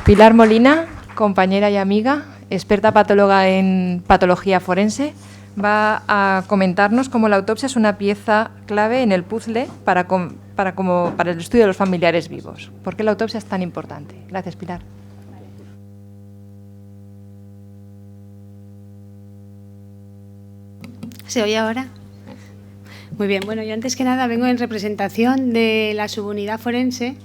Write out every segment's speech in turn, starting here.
Pilar Molina, compañera y amiga, experta patóloga en patología forense, va a comentarnos cómo la autopsia es una pieza clave en el puzzle para el estudio de los familiares vivos. ¿Por qué la autopsia es tan importante? Gracias, Pilar. ¿Se oye ahora? Muy bien. Bueno, yo antes que nada vengo en representación de la subunidad forense.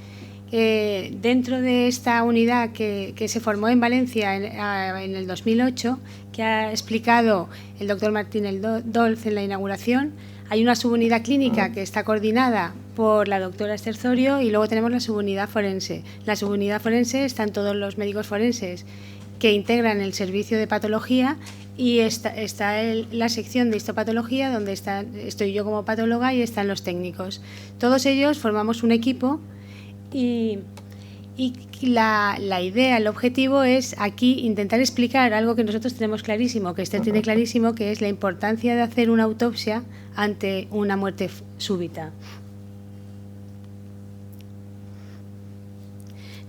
Dentro de esta unidad que se formó en Valencia en el 2008, que ha explicado el doctor Martín Dolz en la inauguración, hay una subunidad clínica que está coordinada por la doctora Esther Zorio y luego tenemos la subunidad forense. La subunidad forense están todos los médicos forenses que integran el servicio de patología y está la sección de histopatología donde estoy yo como patóloga y están los técnicos. Todos ellos formamos un equipo. Y la idea, el objetivo es aquí intentar explicar algo que nosotros tenemos clarísimo, que Esther tiene clarísimo, que es la importancia de hacer una autopsia ante una muerte súbita.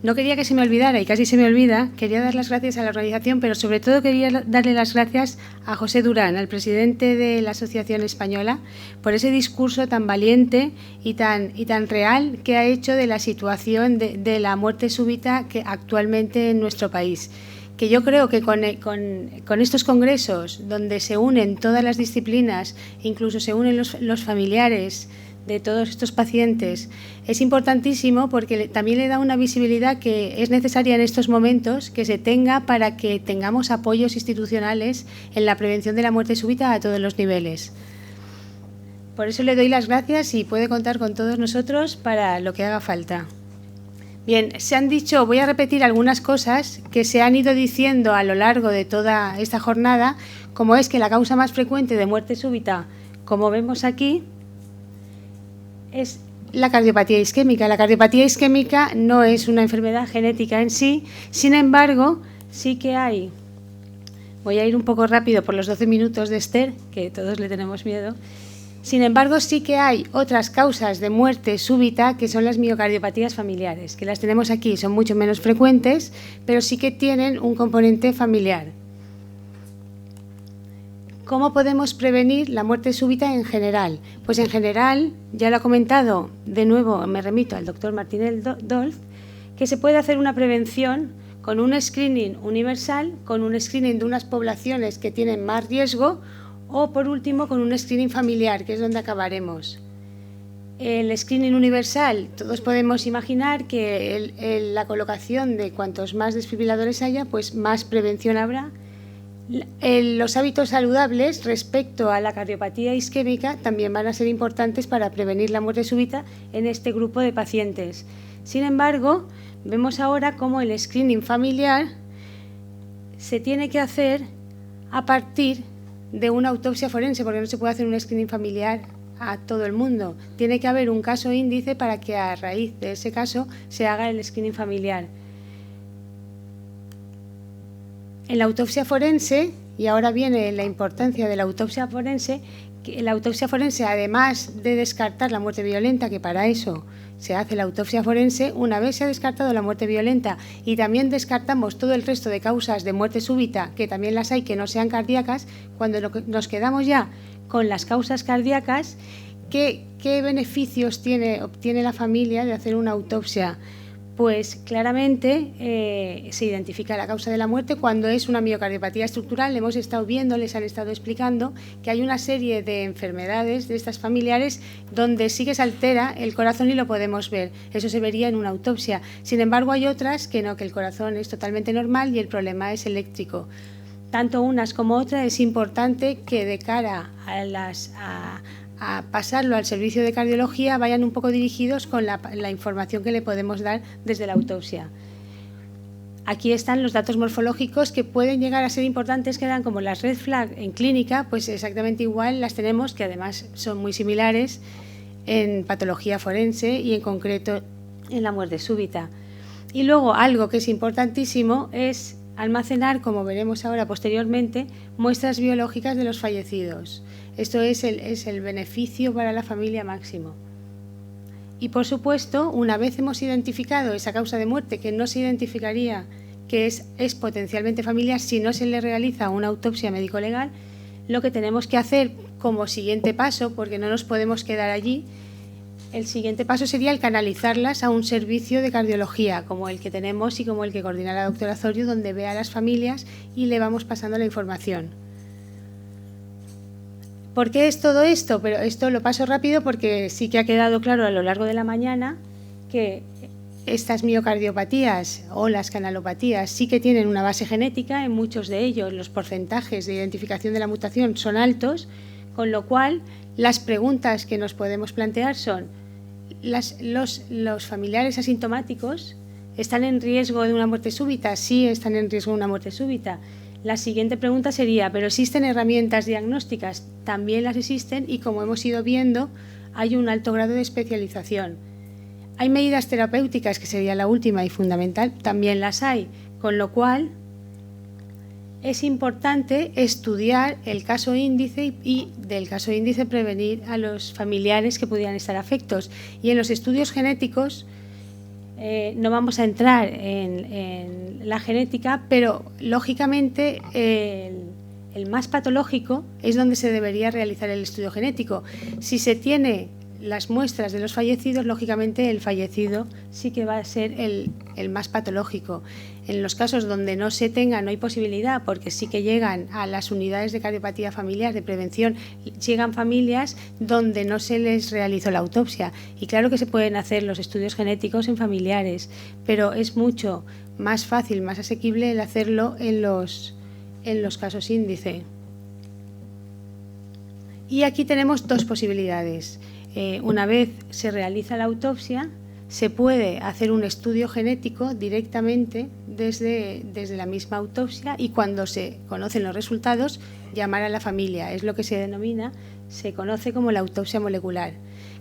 No quería que se me olvidara, y casi se me olvida, quería dar las gracias a la organización, pero sobre todo quería darle las gracias a José Durán, al presidente de la Asociación Española, por ese discurso tan valiente y tan real que ha hecho de la situación de la muerte súbita que actualmente en nuestro país. Que yo creo que con estos congresos, donde se unen todas las disciplinas, incluso se unen los familiares de todos estos pacientes, es importantísimo porque también le da una visibilidad que es necesaria en estos momentos que se tenga para que tengamos apoyos institucionales en la prevención de la muerte súbita a todos los niveles. Por eso le doy las gracias y puede contar con todos nosotros para lo que haga falta. Bien, se han dicho, voy a repetir algunas cosas que se han ido diciendo a lo largo de toda esta jornada, como es que la causa más frecuente de muerte súbita, como vemos aquí, es la cardiopatía isquémica. La cardiopatía isquémica no es una enfermedad genética en sí, sin embargo, sí que hay. Voy a ir un poco rápido por los 12 minutos de Esther, que todos le tenemos miedo. Sin embargo, sí que hay otras causas de muerte súbita, que son las miocardiopatías familiares, que las tenemos aquí, son mucho menos frecuentes, pero sí que tienen un componente familiar. ¿Cómo podemos prevenir la muerte súbita en general? Pues en general, ya lo ha comentado, de nuevo me remito al doctor Martín Dolz, que se puede hacer una prevención con un screening universal, con un screening de unas poblaciones que tienen más riesgo o, por último, con un screening familiar, que es donde acabaremos. El screening universal, todos podemos imaginar que la colocación de cuantos más desfibriladores haya, pues más prevención habrá. Los hábitos saludables respecto a la cardiopatía isquémica también van a ser importantes para prevenir la muerte súbita en este grupo de pacientes. Sin embargo, vemos ahora cómo el screening familiar se tiene que hacer a partir de una autopsia forense, porque no se puede hacer un screening familiar a todo el mundo. Tiene que haber un caso índice para que a raíz de ese caso se haga el screening familiar. En la autopsia forense, y ahora viene la importancia de la autopsia forense, que la autopsia forense, además de descartar la muerte violenta, que para eso se hace la autopsia forense, una vez se ha descartado la muerte violenta y también descartamos todo el resto de causas de muerte súbita, que también las hay que no sean cardíacas, cuando nos quedamos ya con las causas cardíacas, ¿qué beneficios obtiene la familia de hacer una autopsia? Pues claramente se identifica la causa de la muerte cuando es una miocardiopatía estructural. Hemos estado viendo, les han estado explicando que hay una serie de enfermedades de estas familiares donde sí que se altera el corazón y lo podemos ver. Eso se vería en una autopsia. Sin embargo, hay otras que no, que el corazón es totalmente normal y el problema es eléctrico. Tanto unas como otras es importante que de cara a pasarlo al servicio de cardiología vayan un poco dirigidos con la información que le podemos dar desde la autopsia. Aquí están los datos morfológicos que pueden llegar a ser importantes, que eran como las red flag en clínica, pues exactamente igual las tenemos, que además son muy similares en patología forense y en concreto en la muerte súbita. Y luego algo que es importantísimo es almacenar, como veremos ahora posteriormente, muestras biológicas de los fallecidos. Esto es el beneficio para la familia máximo. Y, por supuesto, una vez hemos identificado esa causa de muerte, que no se identificaría que es potencialmente familiar si no se le realiza una autopsia médico-legal, lo que tenemos que hacer como siguiente paso, porque no nos podemos quedar allí, el siguiente paso sería el canalizarlas a un servicio de cardiología, como el que tenemos y como el que coordina la doctora Zorio, donde ve a las familias y le vamos pasando la información. ¿Por qué es todo esto? Pero esto lo paso rápido porque sí que ha quedado claro a lo largo de la mañana que estas miocardiopatías o las canalopatías sí que tienen una base genética. En muchos de ellos los porcentajes de identificación de la mutación son altos, con lo cual las preguntas que nos podemos plantear son: ¿los familiares asintomáticos están en riesgo de una muerte súbita? Sí, están en riesgo de una muerte súbita. La siguiente pregunta sería: ¿pero existen herramientas diagnósticas? También las existen y, como hemos ido viendo, hay un alto grado de especialización. ¿Hay medidas terapéuticas, que sería la última y fundamental? También las hay, con lo cual es importante estudiar el caso índice y del caso índice prevenir a los familiares que pudieran estar afectos. Y en los estudios genéticos no vamos a entrar en la genética, pero lógicamente el más patológico es donde se debería realizar el estudio genético. Si se tiene las muestras de los fallecidos, lógicamente el fallecido sí que va a ser el más patológico. En los casos donde no se tenga, no hay posibilidad, porque sí que llegan a las unidades de cardiopatía familiar de prevención, llegan familias donde no se les realizó la autopsia. Y claro que se pueden hacer los estudios genéticos en familiares, pero es mucho más fácil, más asequible el hacerlo en los casos índice. Y aquí tenemos dos posibilidades. Una vez se realiza la autopsia, se puede hacer un estudio genético directamente desde la misma autopsia, y cuando se conocen los resultados, llamar a la familia. Es lo que se conoce como la autopsia molecular.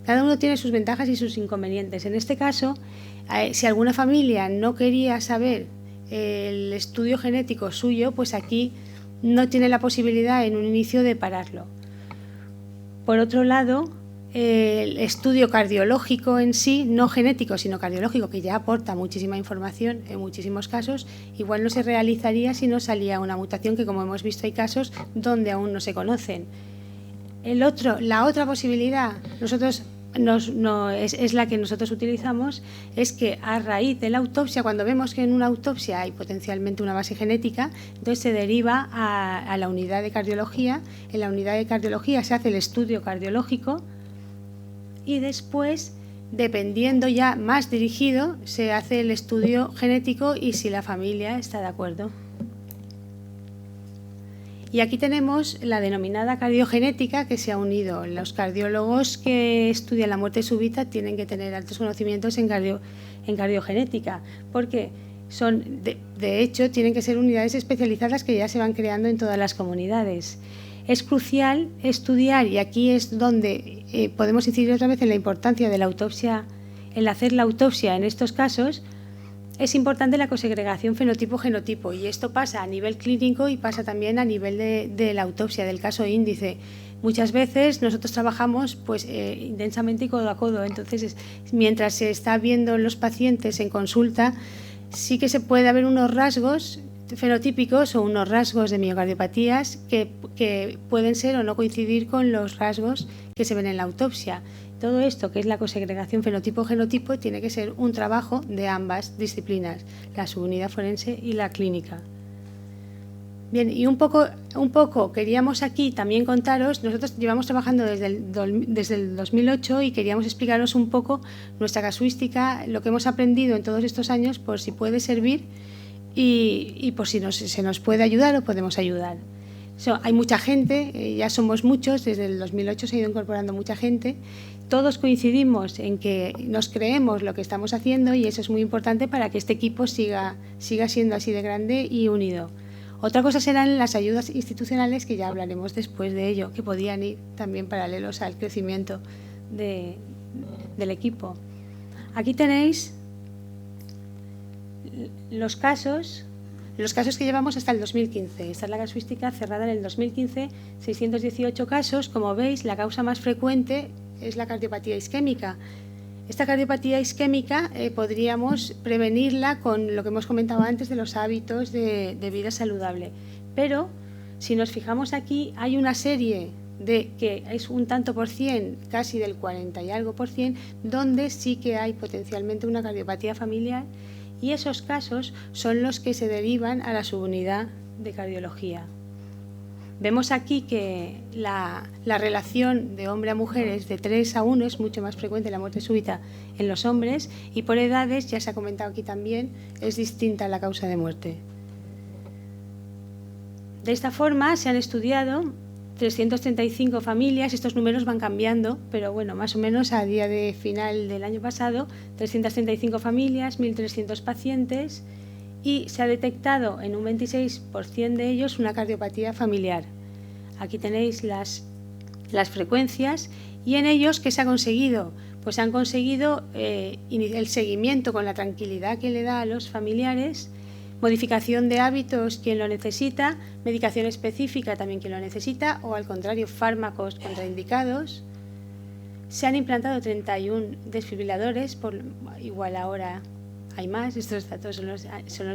Cada uno tiene sus ventajas y sus inconvenientes. En este caso, si alguna familia no quería saber el estudio genético suyo, pues aquí no tiene la posibilidad en un inicio de pararlo. Por otro lado, el estudio cardiológico en sí, no genético sino cardiológico, que ya aporta muchísima información en muchísimos casos, igual no se realizaría si no salía una mutación, que como hemos visto hay casos donde aún no se conocen. La otra posibilidad, es la que nosotros utilizamos, es que a raíz de la autopsia, cuando vemos que en una autopsia hay potencialmente una base genética, entonces se deriva a la unidad de cardiología. En la unidad de cardiología se hace el estudio cardiológico y después, dependiendo ya más dirigido, se hace el estudio genético y si la familia está de acuerdo. Y aquí tenemos la denominada cardiogenética, que se ha unido. Los cardiólogos que estudian la muerte súbita tienen que tener altos conocimientos en cardiogenética, porque de hecho tienen que ser unidades especializadas que ya se van creando en todas las comunidades. Es crucial estudiar, y aquí es donde podemos incidir otra vez en la importancia de la autopsia, el hacer la autopsia en estos casos. Es importante la cosegregación fenotipo-genotipo, y esto pasa a nivel clínico y pasa también a nivel de la autopsia, del caso índice. Muchas veces nosotros trabajamos intensamente y codo a codo, entonces mientras se está viendo los pacientes en consulta, sí que se puede haber unos rasgos fenotípicos o unos rasgos de miocardiopatías que pueden ser o no coincidir con los rasgos que se ven en la autopsia. Todo esto, que es la cosegregación fenotipo-genotipo, tiene que ser un trabajo de ambas disciplinas, la subunidad forense y la clínica. Bien, y un poco queríamos aquí también contaros, nosotros llevamos trabajando desde el 2008 y queríamos explicaros un poco nuestra casuística, lo que hemos aprendido en todos estos años, por si puede servir y por si se nos puede ayudar o podemos ayudar. Hay mucha gente, ya somos muchos, desde el 2008 se ha ido incorporando mucha gente. Todos coincidimos en que nos creemos lo que estamos haciendo, y eso es muy importante para que este equipo siga siendo así de grande y unido. Otra cosa serán las ayudas institucionales, que ya hablaremos después de ello, que podían ir también paralelos al crecimiento del equipo. Aquí tenéis los casos que llevamos hasta el 2015. Esta es la casuística cerrada en el 2015, 618 casos. Como veis, la causa más frecuente es la cardiopatía isquémica. Esta cardiopatía isquémica podríamos prevenirla con lo que hemos comentado antes de los hábitos de vida saludable. Pero si nos fijamos aquí, hay una serie que es un tanto por cien, casi del 40 y algo por cien, donde sí que hay potencialmente una cardiopatía familiar, y esos casos son los que se derivan a la subunidad de cardiología. Vemos aquí que la relación de hombre a mujer es de 3:1, es mucho más frecuente la muerte súbita en los hombres, y por edades, ya se ha comentado aquí también, es distinta la causa de muerte. De esta forma se han estudiado 335 familias, estos números van cambiando, pero bueno, más o menos a día de final del año pasado, 335 familias, 1.300 pacientes, y se ha detectado en un 26% de ellos una cardiopatía familiar. Aquí tenéis las frecuencias, y en ellos, ¿qué se ha conseguido? Pues han conseguido el seguimiento con la tranquilidad que le da a los familiares, modificación de hábitos quien lo necesita, medicación específica también quien lo necesita, o al contrario, fármacos contraindicados. Se han implantado 31 desfibriladores, igual ahora hay más, estos datos son los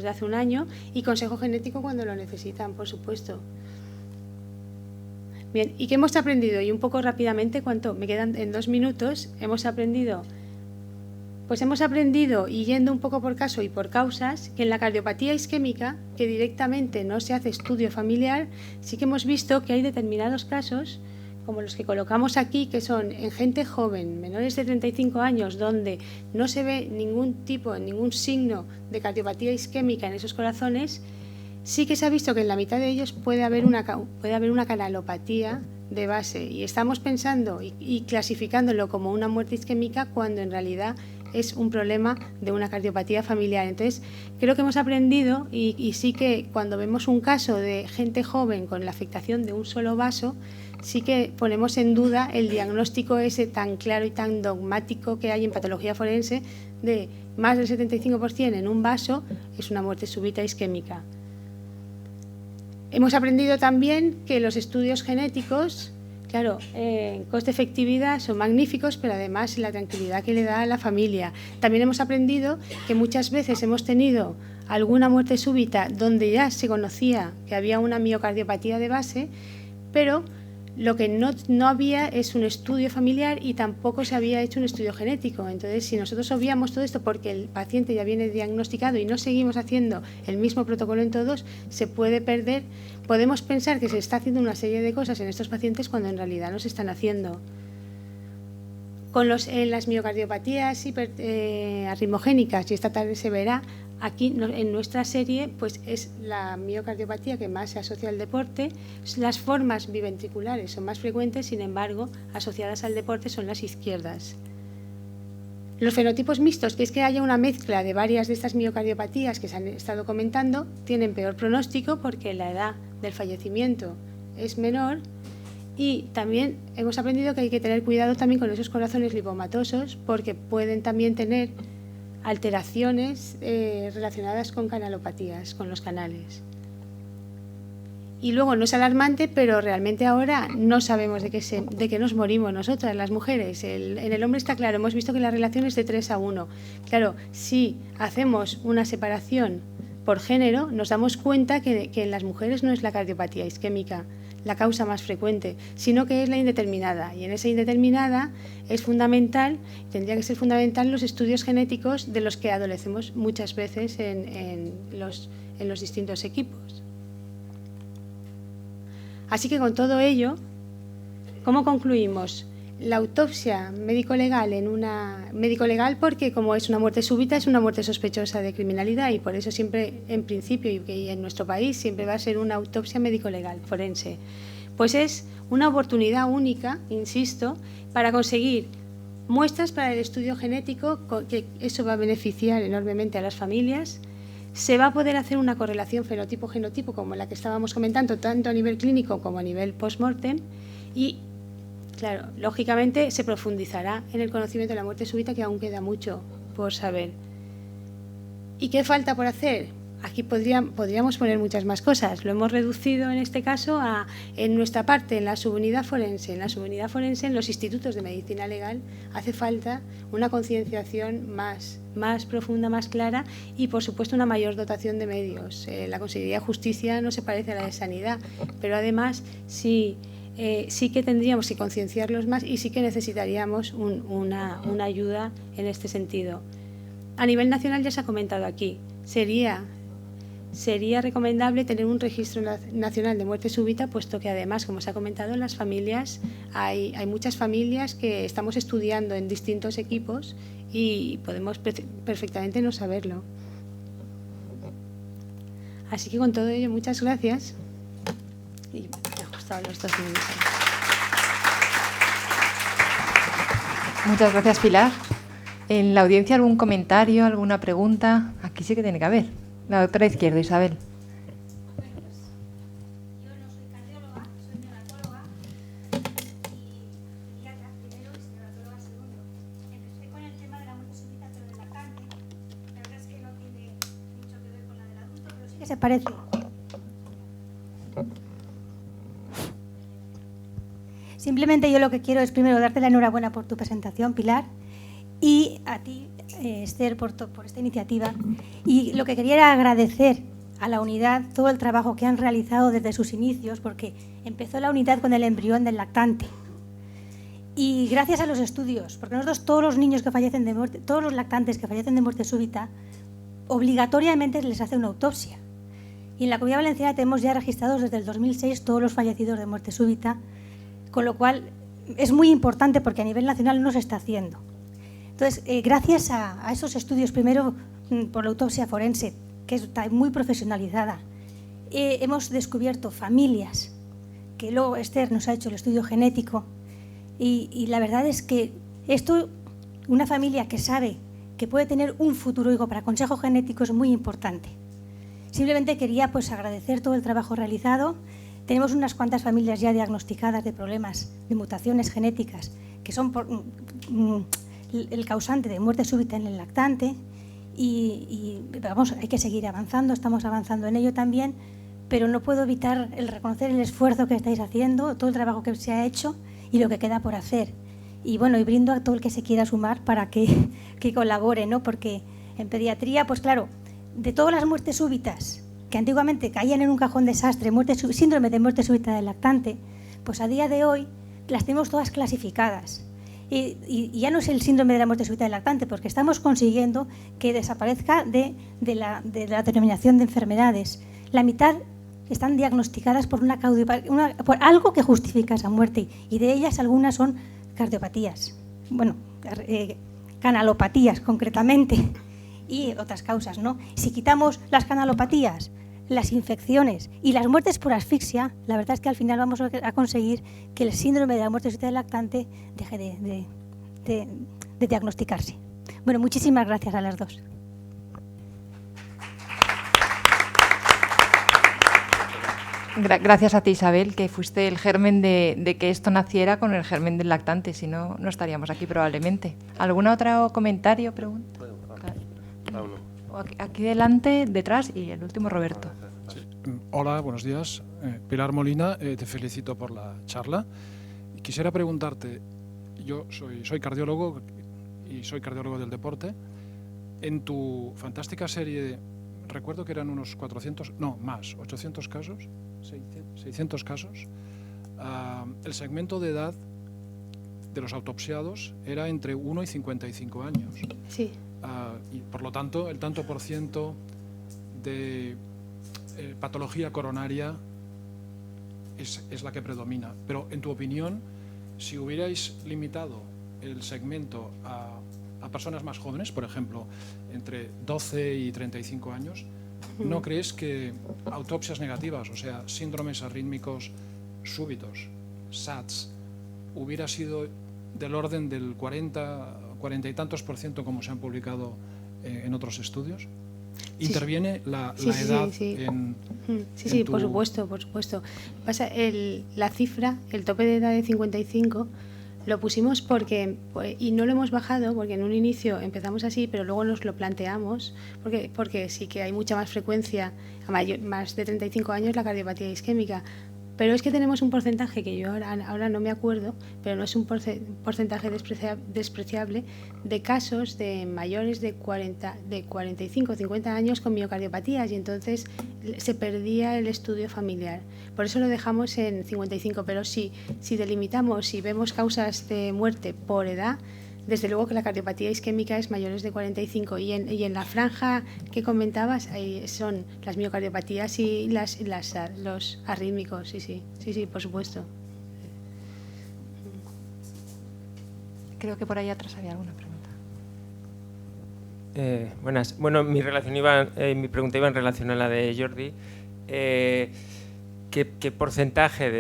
de hace un año, y consejo genético cuando lo necesitan, por supuesto. Bien, ¿y qué hemos aprendido? Y un poco rápidamente, ¿cuánto? Me quedan en 2 minutos. Hemos aprendido, y yendo un poco por caso y por causas, que en la cardiopatía isquémica, que directamente no se hace estudio familiar, sí que hemos visto que hay determinados casos, como los que colocamos aquí, que son en gente joven, menores de 35 años, donde no se ve ningún signo de cardiopatía isquémica en esos corazones. Sí que se ha visto que en la mitad de ellos puede haber una canalopatía de base, y estamos pensando y clasificándolo como una muerte isquémica cuando en realidad es un problema de una cardiopatía familiar. Entonces, creo que hemos aprendido, y sí que cuando vemos un caso de gente joven con la afectación de un solo vaso, sí que ponemos en duda el diagnóstico ese tan claro y tan dogmático que hay en patología forense de más del 75% en un vaso es una muerte súbita isquémica. Hemos aprendido también que los estudios genéticos, claro, en coste-efectividad son magníficos, pero además la tranquilidad que le da a la familia. También hemos aprendido que muchas veces hemos tenido alguna muerte súbita donde ya se conocía que había una miocardiopatía de base, pero lo que no había es un estudio familiar y tampoco se había hecho un estudio genético. Entonces, si nosotros obviamos todo esto porque el paciente ya viene diagnosticado y no seguimos haciendo el mismo protocolo en todos, se puede perder. Podemos pensar que se está haciendo una serie de cosas en estos pacientes cuando en realidad no se están haciendo. En las miocardiopatías arritmogénicas, y esta tarde se verá, aquí en nuestra serie pues es la miocardiopatía que más se asocia al deporte. Las formas biventriculares son más frecuentes, sin embargo, asociadas al deporte son las izquierdas. Los fenotipos mixtos, que es que haya una mezcla de varias de estas miocardiopatías que se han estado comentando, tienen peor pronóstico porque la edad del fallecimiento es menor. Y también hemos aprendido que hay que tener cuidado también con esos corazones lipomatosos, porque pueden también tener alteraciones relacionadas con canalopatías, con los canales. Y luego no es alarmante, pero realmente ahora no sabemos de qué nos morimos nosotras, las mujeres. En el hombre está claro, hemos visto que la relación es de 3:1. Claro, si hacemos una separación por género, nos damos cuenta que en las mujeres no es la cardiopatía isquémica la causa más frecuente, sino que es la indeterminada. Y en esa indeterminada es fundamental, tendría que ser fundamental los estudios genéticos de los que adolecemos muchas veces en los distintos equipos. Así que con todo ello, ¿cómo concluimos? La autopsia médico-legal médico-legal porque como es una muerte súbita es una muerte sospechosa de criminalidad, y por eso siempre en principio y en nuestro país siempre va a ser una autopsia médico-legal forense. Pues es una oportunidad única, insisto, para conseguir muestras para el estudio genético, que eso va a beneficiar enormemente a las familias. Se va a poder hacer una correlación fenotipo-genotipo como la que estábamos comentando, tanto a nivel clínico como a nivel post-mortem, y claro, lógicamente se profundizará en el conocimiento de la muerte súbita, que aún queda mucho por saber. ¿Y qué falta por hacer? aquí podríamos poner muchas más cosas. Lo hemos reducido en este caso en nuestra parte, en la subunidad forense. En la subunidad forense, en los institutos de medicina legal, hace falta una concienciación más profunda, más clara y, por supuesto, una mayor dotación de medios. La Consejería de Justicia no se parece a la de Sanidad, pero además sí que tendríamos que concienciarlos más y sí que necesitaríamos una ayuda en este sentido. A nivel nacional ya se ha comentado aquí, sería recomendable tener un registro nacional de muerte súbita, puesto que además, como se ha comentado, en las familias hay muchas familias que estamos estudiando en distintos equipos y podemos perfectamente no saberlo. Así que con todo ello, muchas gracias. Y me he ajustado los 2 minutos. Muchas gracias, Pilar. ¿En la audiencia algún comentario, alguna pregunta? Aquí sí que tiene que haber. La doctora Izquierdo, Isabel. Bueno, pues yo no soy cardióloga, soy neonatóloga y pediatra primero y neonatóloga segundo. Empecé con el tema de la muerte súbita, pero del lactante. La verdad es que no tiene mucho que ver con la del adulto, pero sí que se parece. Simplemente yo lo que quiero es primero darte la enhorabuena por tu presentación, Pilar, y a ti, Esther, por esta iniciativa. Y lo que quería era agradecer a la unidad todo el trabajo que han realizado desde sus inicios, porque empezó la unidad con el embrión del lactante. Y gracias a los estudios, porque nosotros todos los niños que fallecen de muerte, todos los lactantes que fallecen de muerte súbita, obligatoriamente les hace una autopsia. Y en la Comunidad Valenciana tenemos ya registrados desde el 2006 todos los fallecidos de muerte súbita, con lo cual es muy importante porque a nivel nacional no se está haciendo. Entonces, gracias a esos estudios, primero por la autopsia forense, que está muy profesionalizada, hemos descubierto familias, que luego Esther nos ha hecho el estudio genético, y la verdad es que esto, una familia que sabe que puede tener un futuro hijo para consejo genético es muy importante. Simplemente quería agradecer todo el trabajo realizado. Tenemos unas cuantas familias ya diagnosticadas de problemas de mutaciones genéticas que son el causante de muerte súbita en el lactante y vamos, hay que seguir avanzando, estamos avanzando en ello también, pero no puedo evitar el reconocer el esfuerzo que estáis haciendo, todo el trabajo que se ha hecho y lo que queda por hacer. Y bueno, y brindo a todo el que se quiera sumar para que colabore, ¿no? Porque en pediatría, pues claro, de todas las muertes súbitas que antiguamente caían en un cajón desastre, síndrome de muerte súbita del lactante, pues a día de hoy las tenemos todas clasificadas. Y ya no es el síndrome de la muerte súbita del lactante, porque estamos consiguiendo que desaparezca de la denominación de enfermedades. La mitad están diagnosticadas por por algo que justifica esa muerte, y de ellas algunas son cardiopatías, bueno, canalopatías concretamente, y otras causas, ¿no? Si quitamos las canalopatías, las infecciones y las muertes por asfixia, la verdad es que al final vamos a conseguir que el síndrome de la muerte súbita del lactante deje de diagnosticarse. Bueno, muchísimas gracias a las dos. Gracias a ti, Isabel, que fuiste el germen de que esto naciera con el germen del lactante, si no, no estaríamos aquí probablemente. ¿Algún otro comentario, pregunta? Aquí delante, detrás, y el último, Roberto. Sí. Hola, buenos días. Pilar Molina, te felicito por la charla. Quisiera preguntarte, yo soy cardiólogo y soy cardiólogo del deporte. En tu fantástica serie, recuerdo que eran unos 800 casos, 600 casos. El segmento de edad de los autopsiados era entre 1 y 55 años. Sí. Y por lo tanto, el tanto por ciento de patología coronaria es la que predomina. Pero, en tu opinión, si hubierais limitado el segmento a personas más jóvenes, por ejemplo, entre 12 y 35 años, ¿no crees que autopsias negativas, o sea, síndromes arrítmicos súbitos, SATs, hubiera sido del orden del 40 y tantos % como se han publicado en otros estudios? ¿Interviene la edad en tu... por supuesto. Pasa la cifra, el tope de edad de 55, Lo pusimos porque, y no lo hemos bajado, porque en un inicio empezamos así, pero luego nos lo planteamos, porque sí que hay mucha más frecuencia, más de 35 años, la cardiopatía isquémica. Pero es que tenemos un porcentaje que yo ahora no me acuerdo, pero no es un porcentaje despreciable de casos de mayores de 45 o 50 años con miocardiopatías, y entonces se perdía el estudio familiar. Por eso lo dejamos en 55, pero si delimitamos y vemos causas de muerte por edad, desde luego que la cardiopatía isquémica es mayores de 45, y en la franja que comentabas ahí son las miocardiopatías y los arrítmicos, sí, por supuesto. Creo que por ahí atrás había alguna pregunta. Buenas. Bueno, mi pregunta iba en relación a la de Jordi. ¿Qué porcentaje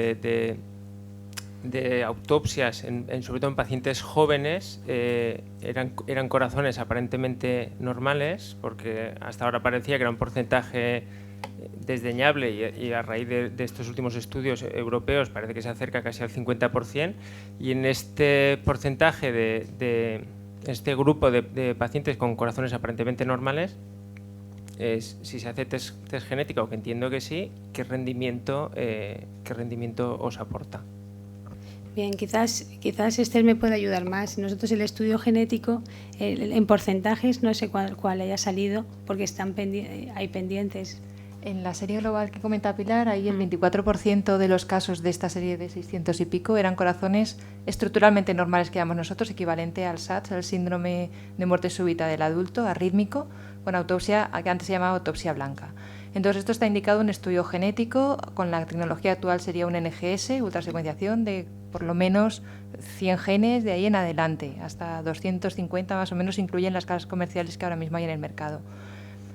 de autopsias, sobre todo en pacientes jóvenes, eran corazones aparentemente normales? Porque hasta ahora parecía que era un porcentaje desdeñable, y a raíz de estos últimos estudios europeos parece que se acerca casi al 50%, y en este porcentaje de este grupo de pacientes con corazones aparentemente normales, si se hace test genético, que entiendo que sí, ¿qué rendimiento os aporta? Bien, quizás Esther me puede ayudar más. Nosotros el estudio genético, en porcentajes, no sé cuál haya salido, porque hay pendientes. En la serie global que comenta Pilar, ahí el 24% de los casos de esta serie de 600 y pico eran corazones estructuralmente normales, que llamamos nosotros, equivalente al SADS, al síndrome de muerte súbita del adulto, arrítmico, con autopsia que antes se llamaba autopsia blanca. Entonces esto está indicado en estudio genético. Con la tecnología actual sería un NGS, ultrasecuenciación de por lo menos 100 genes, de ahí en adelante, hasta 250 más o menos incluyen las casas comerciales que ahora mismo hay en el mercado.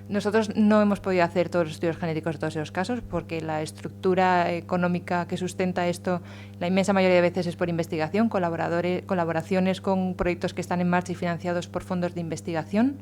Nosotros no hemos podido hacer todos los estudios genéticos de todos esos casos, porque la estructura económica que sustenta esto, la inmensa mayoría de veces es por investigación, colaboraciones con proyectos que están en marcha y financiados por fondos de investigación,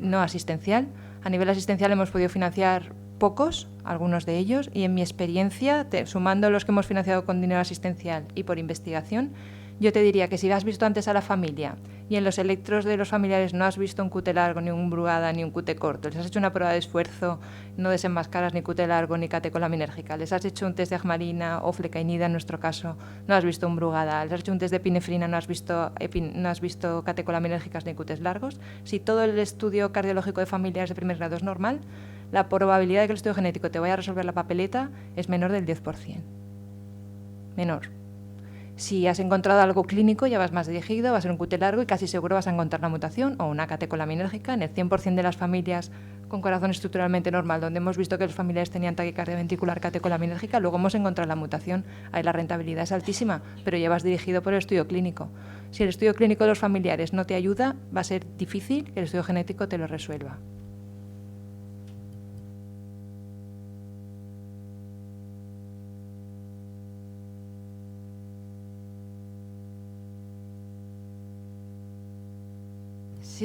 no asistencial. A nivel asistencial hemos podido financiar pocos, algunos de ellos, y en mi experiencia, sumando los que hemos financiado con dinero asistencial y por investigación, yo te diría que si has visto antes a la familia y en los electros de los familiares no has visto un QT largo, ni un brugada, ni un QT corto, les has hecho una prueba de esfuerzo, no desenmascaras ni QT largo ni catecolaminérgica, les has hecho un test de agmarina o flecainida en nuestro caso, no has visto un brugada, les has hecho un test de epinefrina, no has visto catecolaminérgicas ni QTs largos, si todo el estudio cardiológico de familiares de primer grado es normal, la probabilidad de que el estudio genético te vaya a resolver la papeleta es menor del 10%. Menor. Si has encontrado algo clínico, ya vas más dirigido, va a ser un QT largo y casi seguro vas a encontrar la mutación o una catecolaminérgica. En el 100% de las familias con corazón estructuralmente normal, donde hemos visto que los familiares tenían taquicardia ventricular catecolaminérgica, luego hemos encontrado la mutación. Ahí la rentabilidad es altísima, pero ya vas dirigido por el estudio clínico. Si el estudio clínico de los familiares no te ayuda, va a ser difícil que el estudio genético te lo resuelva.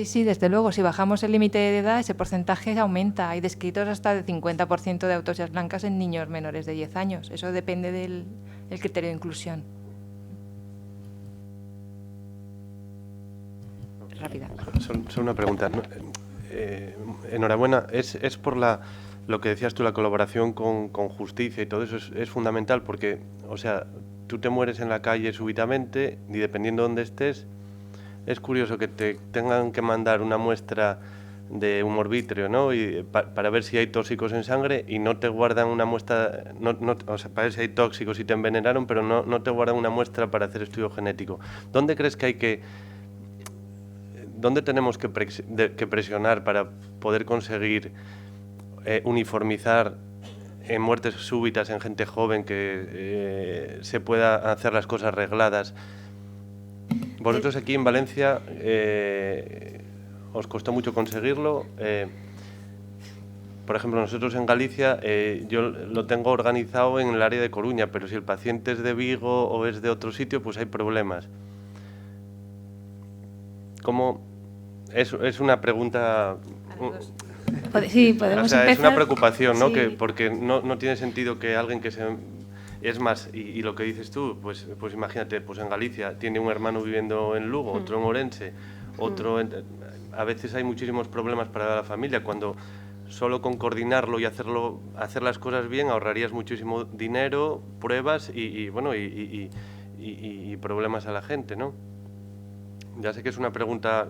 Sí, desde luego. Si bajamos el límite de edad, ese porcentaje aumenta. Hay descritos hasta de 50% de autopsias blancas en niños menores de 10 años. Eso depende del criterio de inclusión. Rápida. Solo una pregunta. Enhorabuena. Es por lo que decías tú, la colaboración con justicia y todo eso es fundamental, porque, o sea, tú te mueres en la calle súbitamente y dependiendo de dónde estés, es curioso que te tengan que mandar una muestra de humor vítreo, ¿no? Y para ver si hay tóxicos en sangre, y no te guardan una muestra, o sea, para ver si hay tóxicos y te envenenaron, pero no te guardan una muestra para hacer estudio genético. ¿Dónde crees que dónde tenemos que presionar para poder conseguir uniformizar en muertes súbitas en gente joven, que se pueda hacer las cosas regladas? Vosotros aquí en Valencia os costó mucho conseguirlo. Por ejemplo, nosotros en Galicia, yo lo tengo organizado en el área de Coruña, pero si el paciente es de Vigo o es de otro sitio, pues hay problemas. ¿Cómo? Es una pregunta... Sí, podemos empezar. Es una preocupación, ¿no? Sí. Porque no tiene sentido que alguien que se Es más, y lo que dices tú, pues imagínate, pues en Galicia tiene un hermano viviendo en Lugo, otro en Orense, otro... a veces hay muchísimos problemas para la familia, cuando solo con coordinarlo y hacer las cosas bien ahorrarías muchísimo dinero, pruebas y problemas a la gente, ¿no? Ya sé que es una pregunta...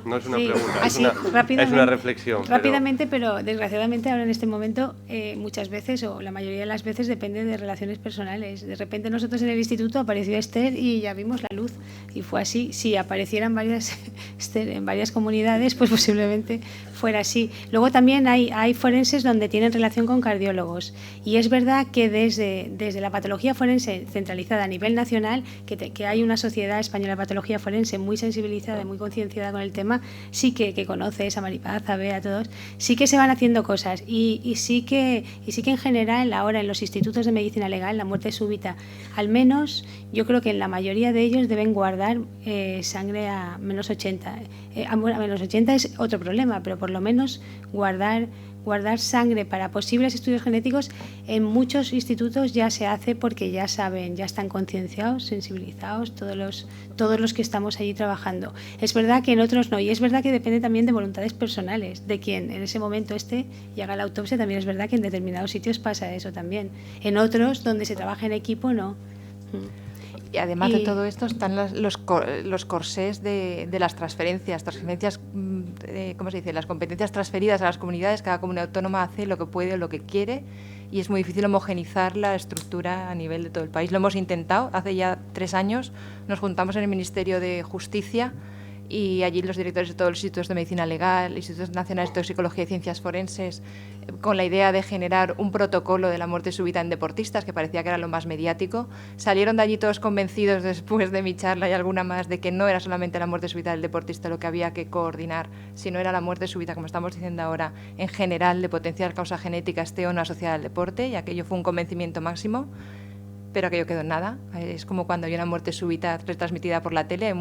No es una pregunta, es una reflexión. Rápidamente, pero desgraciadamente ahora en este momento muchas veces, o la mayoría de las veces, depende de relaciones personales. De repente nosotros en el instituto apareció Esther y ya vimos la luz, y fue así. Si aparecieran varias Esther en varias comunidades, pues posiblemente fuera así. Luego también hay forenses donde tienen relación con cardiólogos, y es verdad que desde la patología forense centralizada a nivel nacional, que hay una sociedad española de patología forense muy sensibilizada y muy concienciada con el tema, sí que conoces a Maripaz, a Bea, a todos, sí que se van haciendo cosas y sí que en general ahora en los institutos de medicina legal la muerte súbita, al menos yo creo que en la mayoría de ellos deben guardar sangre a menos 80. A menos 80 es otro problema, pero por lo menos guardar sangre para posibles estudios genéticos en muchos institutos ya se hace, porque ya saben, ya están concienciados, sensibilizados todos los que estamos allí trabajando. Es verdad que en otros no, y es verdad que depende también de voluntades personales, de quien en ese momento y haga la autopsia. También es verdad que en determinados sitios pasa eso también. En otros, donde se trabaja en equipo, no. Y además de todo esto están los corsés de las transferencias, ¿cómo se dice? Las competencias transferidas a las comunidades. Cada comunidad autónoma hace lo que puede o lo que quiere, y es muy difícil homogeneizar la estructura a nivel de todo el país. Lo hemos intentado, hace ya 3 años nos juntamos en el Ministerio de Justicia, y allí los directores de todos los institutos de medicina legal, institutos nacionales de toxicología y ciencias forenses, con la idea de generar un protocolo de la muerte súbita en deportistas, que parecía que era lo más mediático. Salieron de allí todos convencidos, después de mi charla y alguna más, de que no era solamente la muerte súbita del deportista lo que había que coordinar, sino era la muerte súbita, como estamos diciendo ahora, en general, de potencial causa genética, esté o no asociada al deporte, y aquello fue un convencimiento máximo. Pero aquello quedó en nada. Es como cuando hay una muerte súbita retransmitida por la tele,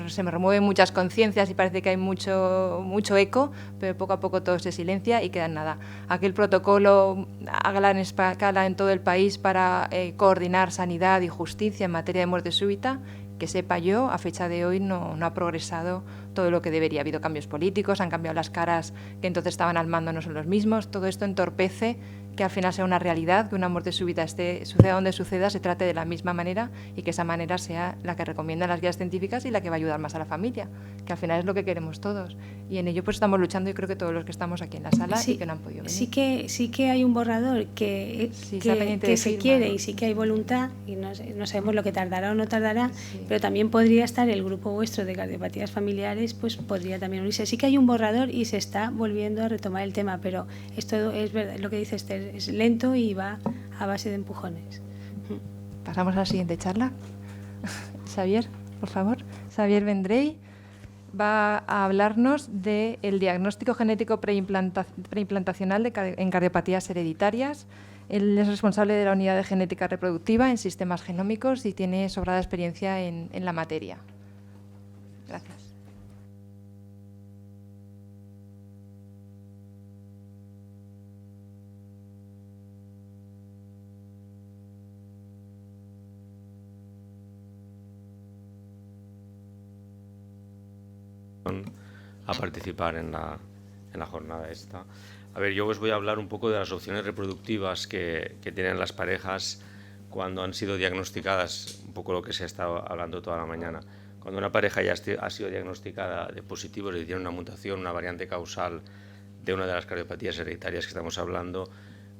se me remueven muchas conciencias y parece que hay mucho eco, pero poco a poco todo se silencia y queda en nada. Aquel protocolo a gran escala en todo el país para coordinar sanidad y justicia en materia de muerte súbita, que sepa yo, a fecha de hoy no ha progresado todo lo que debería. Ha habido cambios políticos, han cambiado las caras que entonces estaban al mando, no son los mismos. Todo esto entorpece que al final sea una realidad, que una muerte súbita suceda donde suceda, se trate de la misma manera, y que esa manera sea la que recomiendan las guías científicas y la que va a ayudar más a la familia, que al final es lo que queremos todos. Y en ello pues estamos luchando, y creo que todos los que estamos aquí en la sala y que no han podido venir. Sí que hay un borrador que se quiere, y sí que hay voluntad, y no sabemos lo que tardará o no tardará, pero también podría estar el grupo vuestro de cardiopatías familiares, pues podría también unirse. Sí que hay un borrador y se está volviendo a retomar el tema, pero esto es verdad, lo que dice Esther, es lento y va a base de empujones. Pasamos a la siguiente charla. Xavier, por favor. Xavier Vendrell va a hablarnos del diagnóstico genético preimplantacional en cardiopatías hereditarias. Él es responsable de la unidad de genética reproductiva en sistemas genómicos y tiene sobrada experiencia en la materia. Gracias. A participar en la jornada esta. A ver, yo os voy a hablar un poco de las opciones reproductivas que tienen las parejas cuando han sido diagnosticadas, un poco lo que se ha estado hablando toda la mañana. Cuando una pareja ya ha sido diagnosticada de positivo, es decir, tiene una mutación, una variante causal de una de las cardiopatías hereditarias que estamos hablando,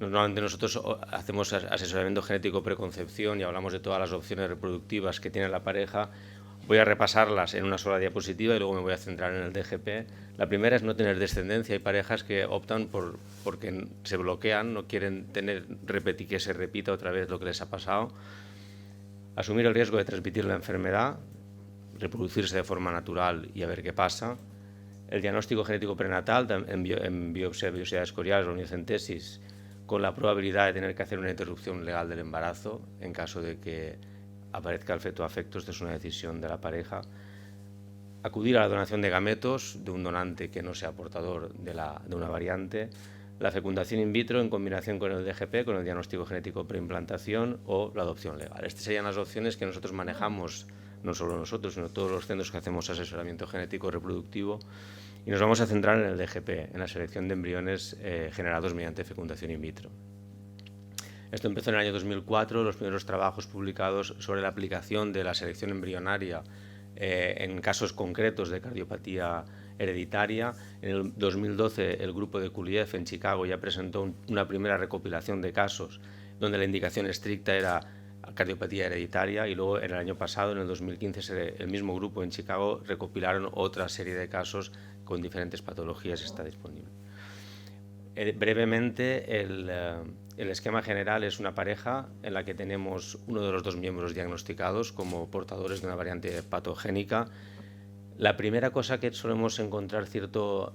normalmente nosotros hacemos asesoramiento genético preconcepción y hablamos de todas las opciones reproductivas que tiene la pareja. Voy a repasarlas en una sola diapositiva y luego me voy a centrar en el DGP. La primera es no tener descendencia. Hay parejas que optan porque se bloquean, no quieren que se repita otra vez lo que les ha pasado. Asumir el riesgo de transmitir la enfermedad, reproducirse de forma natural y a ver qué pasa. El diagnóstico genético prenatal en biopsia de escoriales o amniocentesis, con la probabilidad de tener que hacer una interrupción legal del embarazo en caso de que aparezca el feto afecto. Esto es una decisión de la pareja. Acudir a la donación de gametos de un donante que no sea portador de una variante. la fecundación in vitro en combinación con el DGP, con el diagnóstico genético preimplantación, o la adopción legal. Estas serían las opciones que nosotros manejamos, no solo nosotros, sino todos los centros que hacemos asesoramiento genético reproductivo, y nos vamos a centrar en el DGP, en la selección de embriones generados mediante fecundación in vitro. Esto empezó en el año 2004, los primeros trabajos publicados sobre la aplicación de la selección embrionaria en casos concretos de cardiopatía hereditaria. En el 2012 el grupo de Kuliev en Chicago ya presentó una primera recopilación de casos donde la indicación estricta era cardiopatía hereditaria, y luego en el año pasado, en el 2015, el mismo grupo en Chicago recopilaron otra serie de casos con diferentes patologías. Está disponible. Brevemente, el esquema general es una pareja en la que tenemos uno de los dos miembros diagnosticados como portadores de una variante patogénica. La primera cosa que solemos encontrar cierto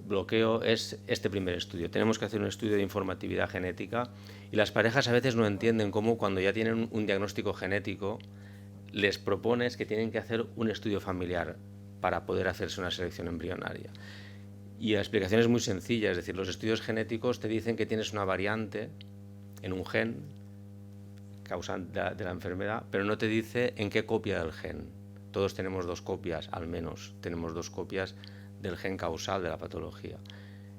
bloqueo es este primer estudio. Tenemos que hacer un estudio de informatividad genética, y las parejas a veces no entienden cómo, cuando ya tienen un diagnóstico genético, les propones que tienen que hacer un estudio familiar para poder hacerse una selección embrionaria. Y la explicación es muy sencilla, es decir, los estudios genéticos te dicen que tienes una variante en un gen causante de la enfermedad, pero no te dice en qué copia del gen. Todos tenemos dos copias, al menos tenemos dos copias del gen causal de la patología.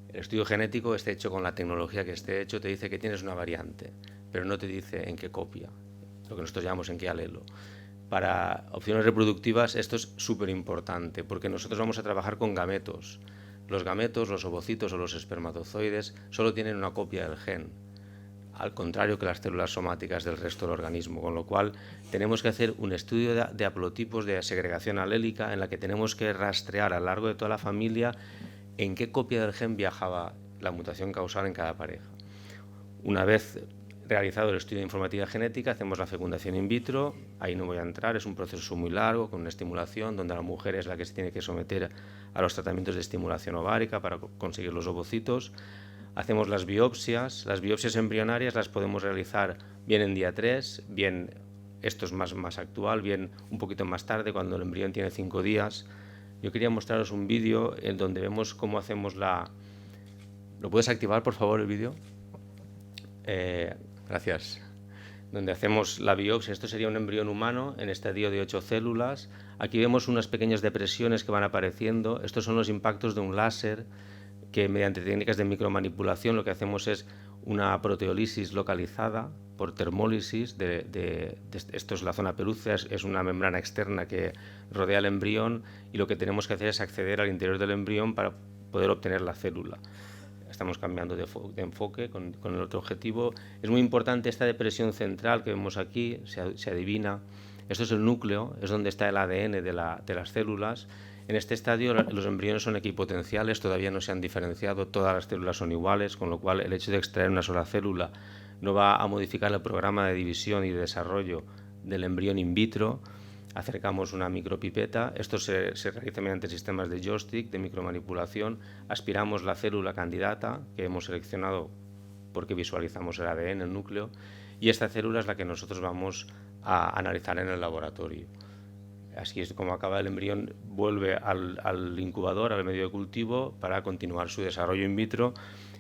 El estudio genético, esté hecho con la tecnología que esté hecho, te dice que tienes una variante, pero no te dice en qué copia, lo que nosotros llamamos en qué alelo. Para opciones reproductivas esto es súper importante, porque nosotros vamos a trabajar con gametos. Los gametos, los ovocitos o los espermatozoides solo tienen una copia del gen, al contrario que las células somáticas del resto del organismo, con lo cual tenemos que hacer un estudio de haplotipos de segregación alélica en la que tenemos que rastrear a lo largo de toda la familia en qué copia del gen viajaba la mutación causal en cada pareja. Una vez realizado el estudio de informatividad genética, hacemos la fecundación in vitro. Ahí no voy a entrar, es un proceso muy largo, con una estimulación, donde la mujer es la que se tiene que someter a los tratamientos de estimulación ovárica para conseguir los ovocitos. Hacemos las biopsias embrionarias las podemos realizar bien en día 3, bien, esto es más actual, bien un poquito más tarde, cuando el embrión tiene 5 días. Yo quería mostraros un vídeo en donde vemos cómo hacemos la... ¿Lo puedes activar, por favor, el vídeo? Gracias. Donde hacemos la biopsia. Esto sería un embrión humano en estadio de 8 células. Aquí vemos unas pequeñas depresiones que van apareciendo. Estos son los impactos de un láser que, mediante técnicas de micromanipulación, lo que hacemos es una proteólisis localizada por termólisis. Esto es la zona pelúcea, es una membrana externa que rodea el embrión, y lo que tenemos que hacer es acceder al interior del embrión para poder obtener la célula. Estamos cambiando de enfoque con el otro objetivo. Es muy importante esta depresión central que vemos aquí, se adivina. Esto es el núcleo, es donde está el ADN de las células. En este estadio los embriones son equipotenciales, todavía no se han diferenciado, todas las células son iguales, con lo cual el hecho de extraer una sola célula no va a modificar el programa de división y de desarrollo del embrión in vitro. Acercamos una micropipeta, esto se realiza mediante sistemas de joystick, de micromanipulación. Aspiramos la célula candidata que hemos seleccionado porque visualizamos el ADN, el núcleo, y esta célula es la que nosotros vamos a analizar en el laboratorio. Así es como acaba el embrión, vuelve al incubador, al medio de cultivo, para continuar su desarrollo in vitro.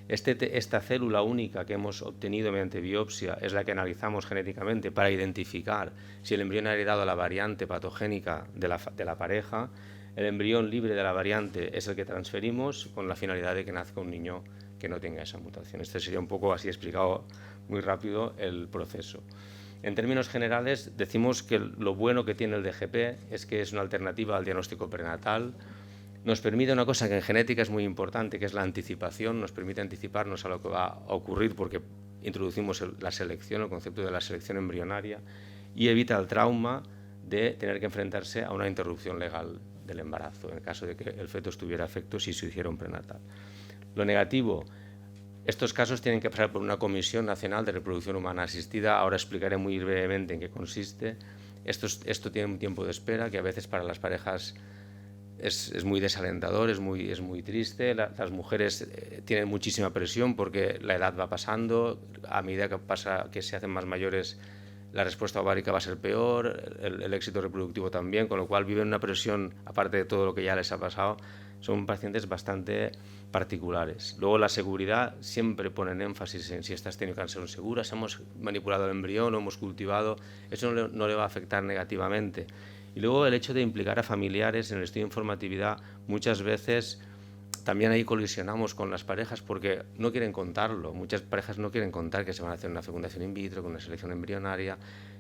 Esta célula única que hemos obtenido mediante biopsia es la que analizamos genéticamente para identificar si el embrión ha heredado la variante patogénica de la pareja. El embrión libre de la variante es el que transferimos con la finalidad de que nazca un niño que no tenga esa mutación. Este sería un poco, así explicado muy rápido, el proceso. En términos generales, decimos que lo bueno que tiene el DGP es que es una alternativa al diagnóstico prenatal. Nos permite una cosa que en genética es muy importante, que es la anticipación. Nos permite anticiparnos a lo que va a ocurrir porque introducimos la selección, el concepto de la selección embrionaria, y evita el trauma de tener que enfrentarse a una interrupción legal del embarazo, en el caso de que el feto estuviera afecto si se hiciera un prenatal. Lo negativo: estos casos tienen que pasar por una Comisión Nacional de Reproducción Humana Asistida. Ahora explicaré muy brevemente en qué consiste. Esto tiene un tiempo de espera que a veces para las parejas es muy desalentador, es muy triste. Las mujeres tienen muchísima presión porque la edad va pasando. A medida que se hacen más mayores, la respuesta ovárica va a ser peor, el éxito reproductivo también, con lo cual viven una presión, aparte de todo lo que ya les ha pasado, son pacientes bastante particulares. Luego la seguridad, siempre ponen énfasis en si estas técnicas son seguras, hemos manipulado el embrión o hemos cultivado, eso no le va a afectar negativamente. Y luego el hecho de implicar a familiares en el estudio de informatividad, muchas veces también ahí colisionamos con las parejas porque no quieren contarlo. Muchas parejas no quieren contar que se van a hacer una fecundación in vitro, con una selección embrionaria,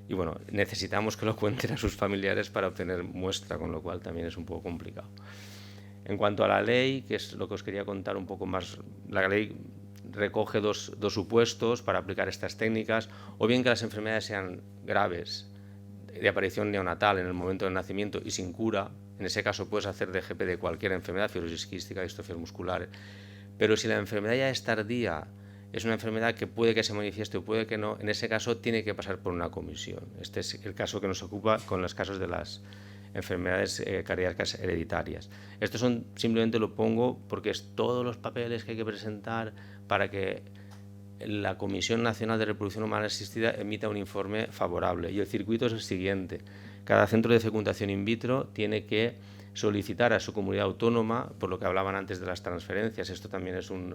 y bueno, necesitamos que lo cuenten a sus familiares para obtener muestra, con lo cual también es un poco complicado. En cuanto a la ley, que es lo que os quería contar un poco más, la ley recoge dos supuestos para aplicar estas técnicas, o bien que las enfermedades sean graves, de aparición neonatal en el momento del nacimiento y sin cura. En ese caso puedes hacer DGP de cualquier enfermedad, fibrosis quística, distrofias musculares, pero si la enfermedad ya es tardía, es una enfermedad que puede que se manifieste o puede que no, en ese caso tiene que pasar por una comisión. Este es el caso que nos ocupa con los casos de las enfermedades cardíacas hereditarias. Esto simplemente lo pongo porque es todos los papeles que hay que presentar para que la Comisión Nacional de Reproducción Humana Asistida emita un informe favorable. Y el circuito es el siguiente. Cada centro de fecundación in vitro tiene que solicitar a su comunidad autónoma, por lo que hablaban antes de las transferencias. Esto también es un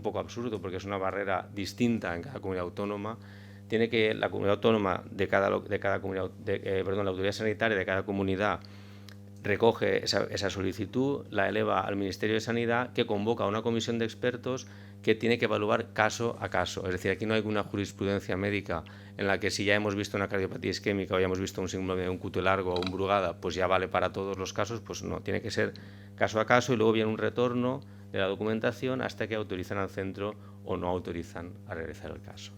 poco absurdo porque es una barrera distinta en cada comunidad autónoma. Tiene que la comunidad autónoma de cada comunidad, la autoridad sanitaria de cada comunidad recoge esa solicitud, la eleva al Ministerio de Sanidad, que convoca a una comisión de expertos que tiene que evaluar caso a caso. Es decir, aquí no hay una jurisprudencia médica en la que si ya hemos visto una cardiopatía isquémica o ya hemos visto un síndrome de un QT largo o un Brugada, pues ya vale para todos los casos. Pues no, tiene que ser caso a caso y luego viene un retorno de la documentación hasta que autorizan al centro o no autorizan a realizar el caso.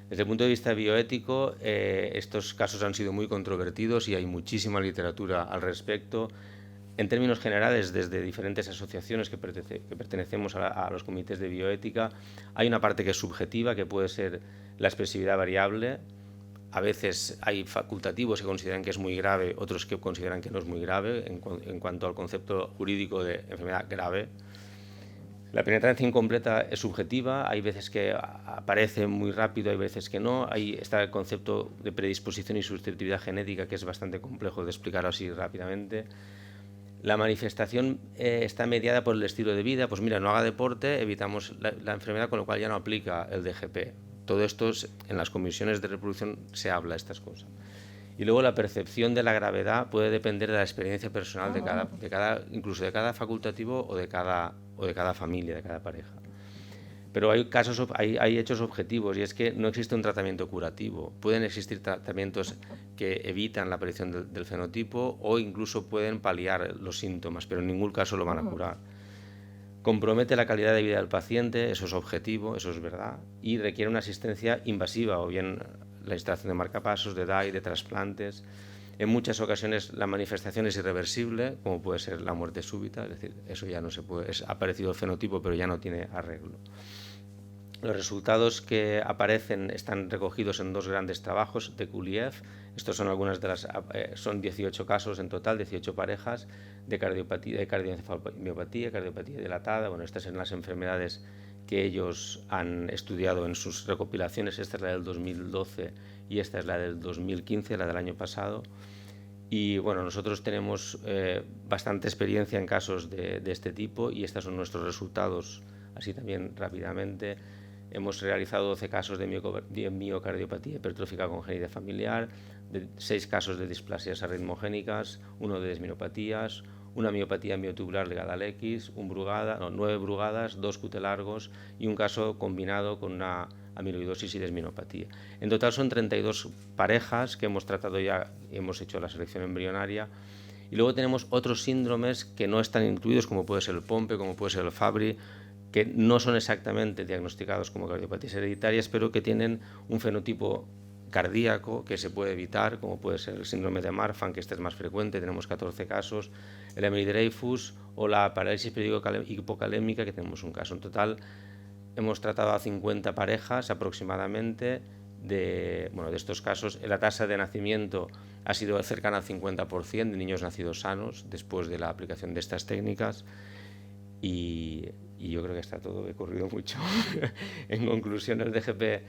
Desde el punto de vista bioético, estos casos han sido muy controvertidos y hay muchísima literatura al respecto. En términos generales, desde diferentes asociaciones que pertenecemos a los comités de bioética, hay una parte que es subjetiva, que puede ser la expresividad variable. A veces hay facultativos que consideran que es muy grave, otros que consideran que no es muy grave, en cuanto al concepto jurídico de enfermedad grave. La penetrancia incompleta es subjetiva, hay veces que aparece muy rápido, hay veces que no. Ahí está el concepto de predisposición y susceptibilidad genética, que es bastante complejo de explicar así rápidamente. La manifestación está mediada por el estilo de vida. Pues mira, no haga deporte, evitamos la enfermedad, con lo cual ya no aplica el DGP. Todo esto en las comisiones de reproducción se habla de estas cosas. Y luego la percepción de la gravedad puede depender de la experiencia personal incluso de cada facultativo o de cada familia, de cada pareja. Pero hay hechos objetivos, y es que no existe un tratamiento curativo. Pueden existir tratamientos que evitan la aparición del fenotipo o incluso pueden paliar los síntomas, pero en ningún caso lo van a curar. Compromete la calidad de vida del paciente, eso es objetivo, eso es verdad, y requiere una asistencia invasiva, o bien la instalación de marcapasos, de DAI, de trasplantes. En muchas ocasiones la manifestación es irreversible, como puede ser la muerte súbita, es decir, eso ya no se puede, ha aparecido el fenotipo pero ya no tiene arreglo. Los resultados que aparecen están recogidos en dos grandes trabajos de Kuliev. Estos son son 18 casos en total, 18 parejas de cardiopatía, de cardioencefalomiopatía, cardiopatía dilatada. Bueno, estas son las enfermedades que ellos han estudiado en sus recopilaciones. Esta es la del 2012 y esta es la del 2015, la del año pasado. Y bueno, nosotros tenemos bastante experiencia en casos de este tipo y estos son nuestros resultados, así también rápidamente. Hemos realizado 12 casos de miocardiopatía hipertrófica congénita familiar, 6 casos de displasias arritmogénicas, 1 de desmiopatías, una miopatía miotubular ligada al X, 9 brugadas, 2 QT largos y un caso combinado con una amiloidosis y desminopatía. En total son 32 parejas que hemos tratado ya, hemos hecho la selección embrionaria. Y luego tenemos otros síndromes que no están incluidos, como puede ser el Pompe, como puede ser el Fabry, que no son exactamente diagnosticados como cardiopatías hereditarias, pero que tienen un fenotipo cardíaco que se puede evitar, como puede ser el síndrome de Marfan, que este es más frecuente, tenemos 14 casos, el Emery-Dreifuss o la parálisis periódico-hipocalémica, que tenemos un caso. En total hemos tratado a 50 parejas aproximadamente de estos casos. La tasa de nacimiento ha sido cercana al 50% de niños nacidos sanos después de la aplicación de estas técnicas. Y yo creo que está todo, he corrido mucho. En conclusión, el DGP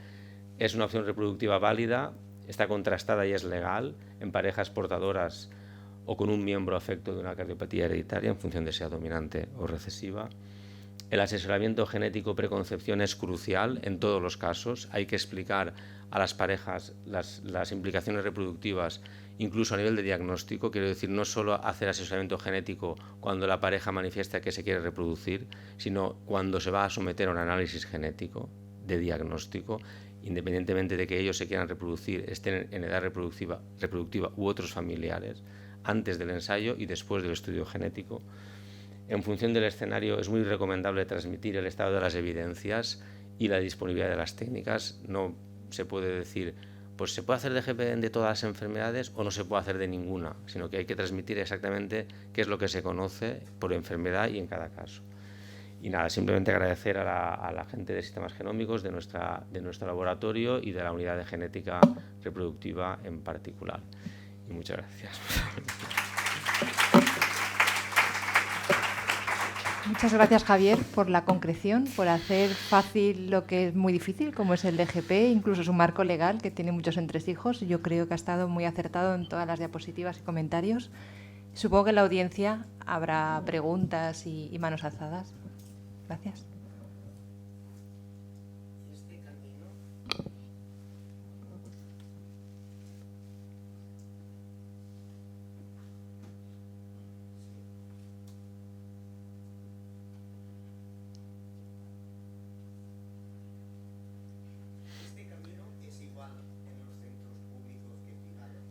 es una opción reproductiva válida, está contrastada y es legal en parejas portadoras o con un miembro afecto de una cardiopatía hereditaria en función de sea dominante o recesiva. El asesoramiento genético preconcepción es crucial en todos los casos. Hay que explicar a las parejas las implicaciones reproductivas, incluso a nivel de diagnóstico. Quiero decir, no solo hacer asesoramiento genético cuando la pareja manifiesta que se quiere reproducir, sino cuando se va a someter a un análisis genético de diagnóstico, independientemente de que ellos se quieran reproducir, estén en edad reproductiva u otros familiares, antes del ensayo y después del estudio genético. En función del escenario es muy recomendable transmitir el estado de las evidencias y la disponibilidad de las técnicas. No se puede decir, pues se puede hacer DGP de todas las enfermedades o no se puede hacer de ninguna, sino que hay que transmitir exactamente qué es lo que se conoce por enfermedad y en cada caso. Y nada, simplemente agradecer a la gente de Sistemas Genómicos, de nuestro laboratorio y de la unidad de genética reproductiva en particular. Y muchas gracias. Muchas gracias, Javier, por la concreción, por hacer fácil lo que es muy difícil, como es el DGP, incluso su marco legal, que tiene muchos entresijos. Yo creo que ha estado muy acertado en todas las diapositivas y comentarios. Supongo que en la audiencia habrá preguntas y manos alzadas. Gracias.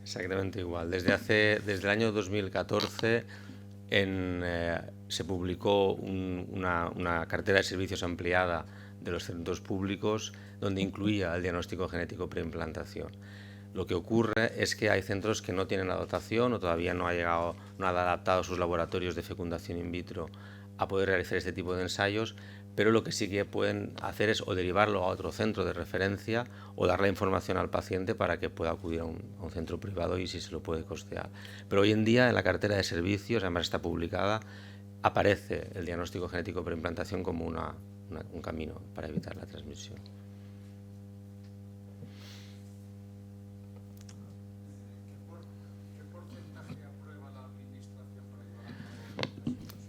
Exactamente igual. Desde el año 2014 se publicó una cartera de servicios ampliada de los centros públicos donde incluía el diagnóstico genético preimplantación. Lo que ocurre es que hay centros que no tienen la dotación o todavía no han adaptado sus laboratorios de fecundación in vitro a poder realizar este tipo de ensayos, pero lo que sí que pueden hacer es o derivarlo a otro centro de referencia o dar la información al paciente para que pueda acudir a un centro privado y si se lo puede costear. Pero hoy en día en la cartera de servicios, además está publicada, aparece el diagnóstico genético preimplantación como un camino para evitar la transmisión.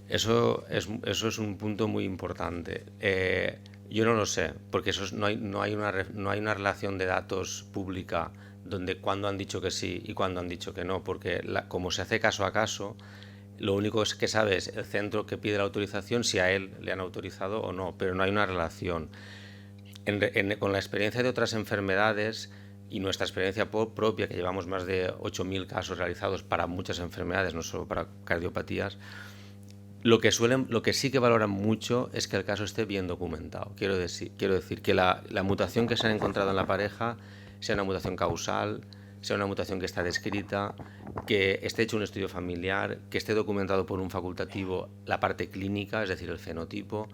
Eso es un punto muy importante. Yo no lo sé, porque no hay una relación de datos pública donde cuándo han dicho que sí y cuándo han dicho que no, porque como se hace caso a caso, lo único que sabe es el centro que pide la autorización, si a él le han autorizado o no, pero no hay una relación. Con la experiencia de otras enfermedades y nuestra experiencia propia, que llevamos más de 8.000 casos realizados para muchas enfermedades, no solo para cardiopatías, lo que sí que valoran mucho es que el caso esté bien documentado. Quiero decir que la mutación que se ha encontrado en la pareja sea una mutación causal, sea una mutación que está descrita, que esté hecho un estudio familiar, que esté documentado por un facultativo la parte clínica, es decir, el fenotipo,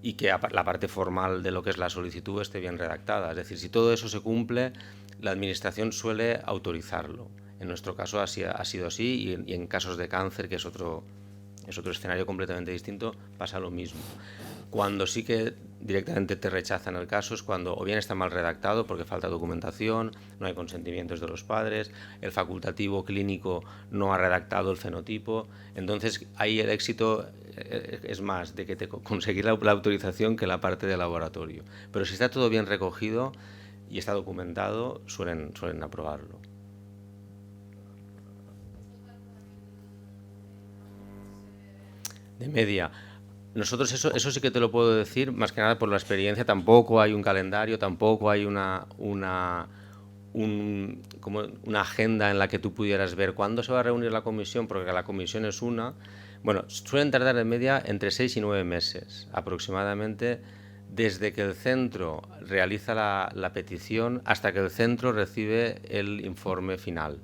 y que la parte formal de lo que es la solicitud esté bien redactada. Es decir, si todo eso se cumple, la Administración suele autorizarlo. En nuestro caso ha sido así y en casos de cáncer, que es otro escenario completamente distinto, pasa lo mismo. Cuando sí que directamente te rechazan el caso es cuando o bien está mal redactado porque falta documentación, no hay consentimientos de los padres, el facultativo clínico no ha redactado el fenotipo. Entonces ahí el éxito es más de que conseguir la autorización que la parte del laboratorio. Pero si está todo bien recogido y está documentado, suelen aprobarlo. De media. Nosotros eso sí que te lo puedo decir, más que nada por la experiencia. Tampoco hay un calendario, tampoco hay una agenda en la que tú pudieras ver cuándo se va a reunir la comisión, porque la comisión es una. Bueno, suelen tardar de media entre 6 y 9 meses aproximadamente, desde que el centro realiza la petición hasta que el centro recibe el informe final.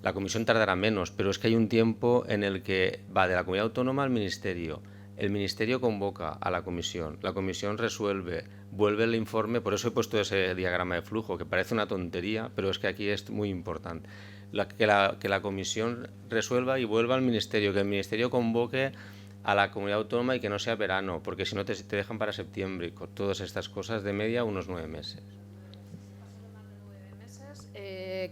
La comisión tardará menos, pero es que hay un tiempo en el que va de la comunidad autónoma al ministerio. El ministerio convoca a la comisión resuelve, vuelve el informe. Por eso he puesto ese diagrama de flujo, que parece una tontería, pero es que aquí es muy importante. Que la comisión resuelva y vuelva al ministerio, que el ministerio convoque a la comunidad autónoma y que no sea verano, porque si no te dejan para septiembre, y con todas estas cosas de media unos 9 meses.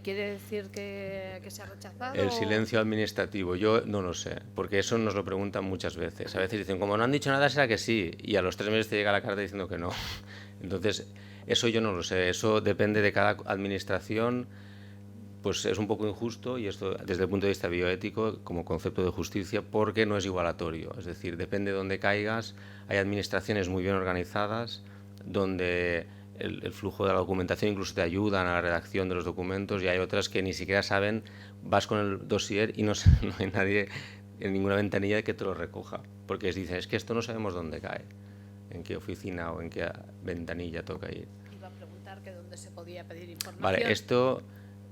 ¿Quiere decir que se ha rechazado? El silencio administrativo, yo no lo sé, porque eso nos lo preguntan muchas veces. A veces dicen, como no han dicho nada, será que sí, y a los 3 meses te llega la carta diciendo que no. Entonces, eso yo no lo sé, eso depende de cada administración, pues es un poco injusto, y esto desde el punto de vista bioético, como concepto de justicia, porque no es igualatorio. Es decir, depende de dónde caigas, hay administraciones muy bien organizadas, donde el flujo de la documentación incluso te ayudan a la redacción de los documentos, y hay otras que ni siquiera saben, vas con el dossier y no hay nadie en ninguna ventanilla que te lo recoja, porque dicen, es que esto no sabemos dónde cae, en qué oficina o en qué ventanilla toca ir. Iba a preguntar que dónde se podía pedir información. Vale, esto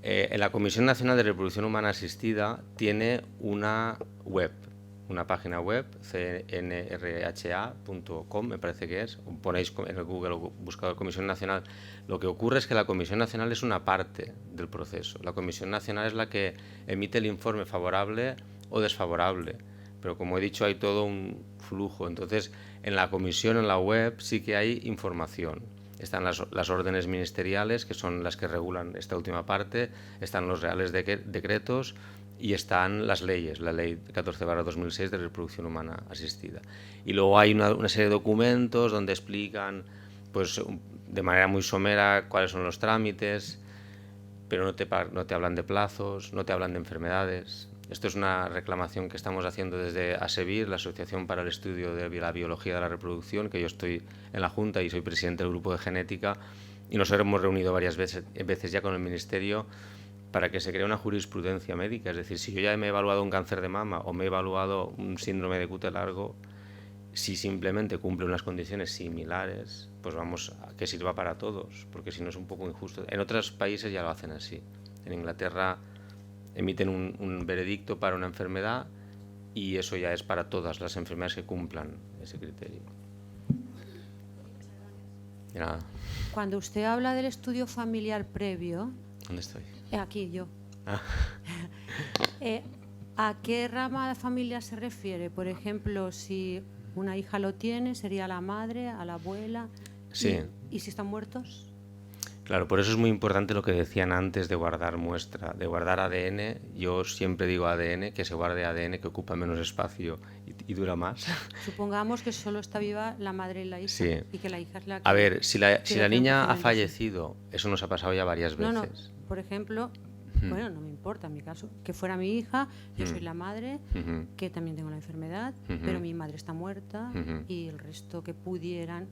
en la Comisión Nacional de Reproducción Humana Asistida tiene una web, una página web, cnrha.com, me parece que es, ponéis en el Google buscador Comisión Nacional. Lo que ocurre es que la Comisión Nacional es una parte del proceso. La Comisión Nacional es la que emite el informe favorable o desfavorable, pero como he dicho hay todo un flujo. Entonces, en la comisión, en la web, sí que hay información. Están las órdenes ministeriales, que son las que regulan esta última parte, están los reales decretos, y están las leyes, la ley 14/2006 de reproducción humana asistida. Y luego hay una serie de documentos donde explican, pues, de manera muy somera cuáles son los trámites, pero no te hablan de plazos, no te hablan de enfermedades. Esto es una reclamación que estamos haciendo desde ASEBIR, la Asociación para el Estudio de la Biología de la Reproducción, que yo estoy en la Junta y soy presidente del grupo de genética, y nos hemos reunido varias veces ya con el Ministerio para que se cree una jurisprudencia médica. Es decir, si yo ya me he evaluado un cáncer de mama o me he evaluado un síndrome de cutis largo, si simplemente cumple unas condiciones similares, pues vamos, a que sirva para todos, porque si no es un poco injusto. En otros países ya lo hacen así. En Inglaterra emiten un veredicto para una enfermedad y eso ya es para todas las enfermedades que cumplan ese criterio. Nada. Cuando usted habla del estudio familiar previo... ¿Dónde estoy? Aquí, yo. ¿A qué rama de familia se refiere? Por ejemplo, si una hija lo tiene, ¿sería a la madre, a la abuela? Sí. ¿Y si están muertos? Claro, por eso es muy importante lo que decían antes de guardar muestra, de guardar ADN. Yo siempre digo ADN, que se guarde ADN, que ocupa menos espacio y dura más. Supongamos que solo está viva la madre y la hija, sí. Y que la hija es la que... A ver, si la niña ha fallecido, eso nos ha pasado ya varias veces. No, por ejemplo, bueno, no me importa en mi caso, que fuera mi hija, yo soy la madre, que también tengo la enfermedad, pero mi madre está muerta y el resto que pudieran,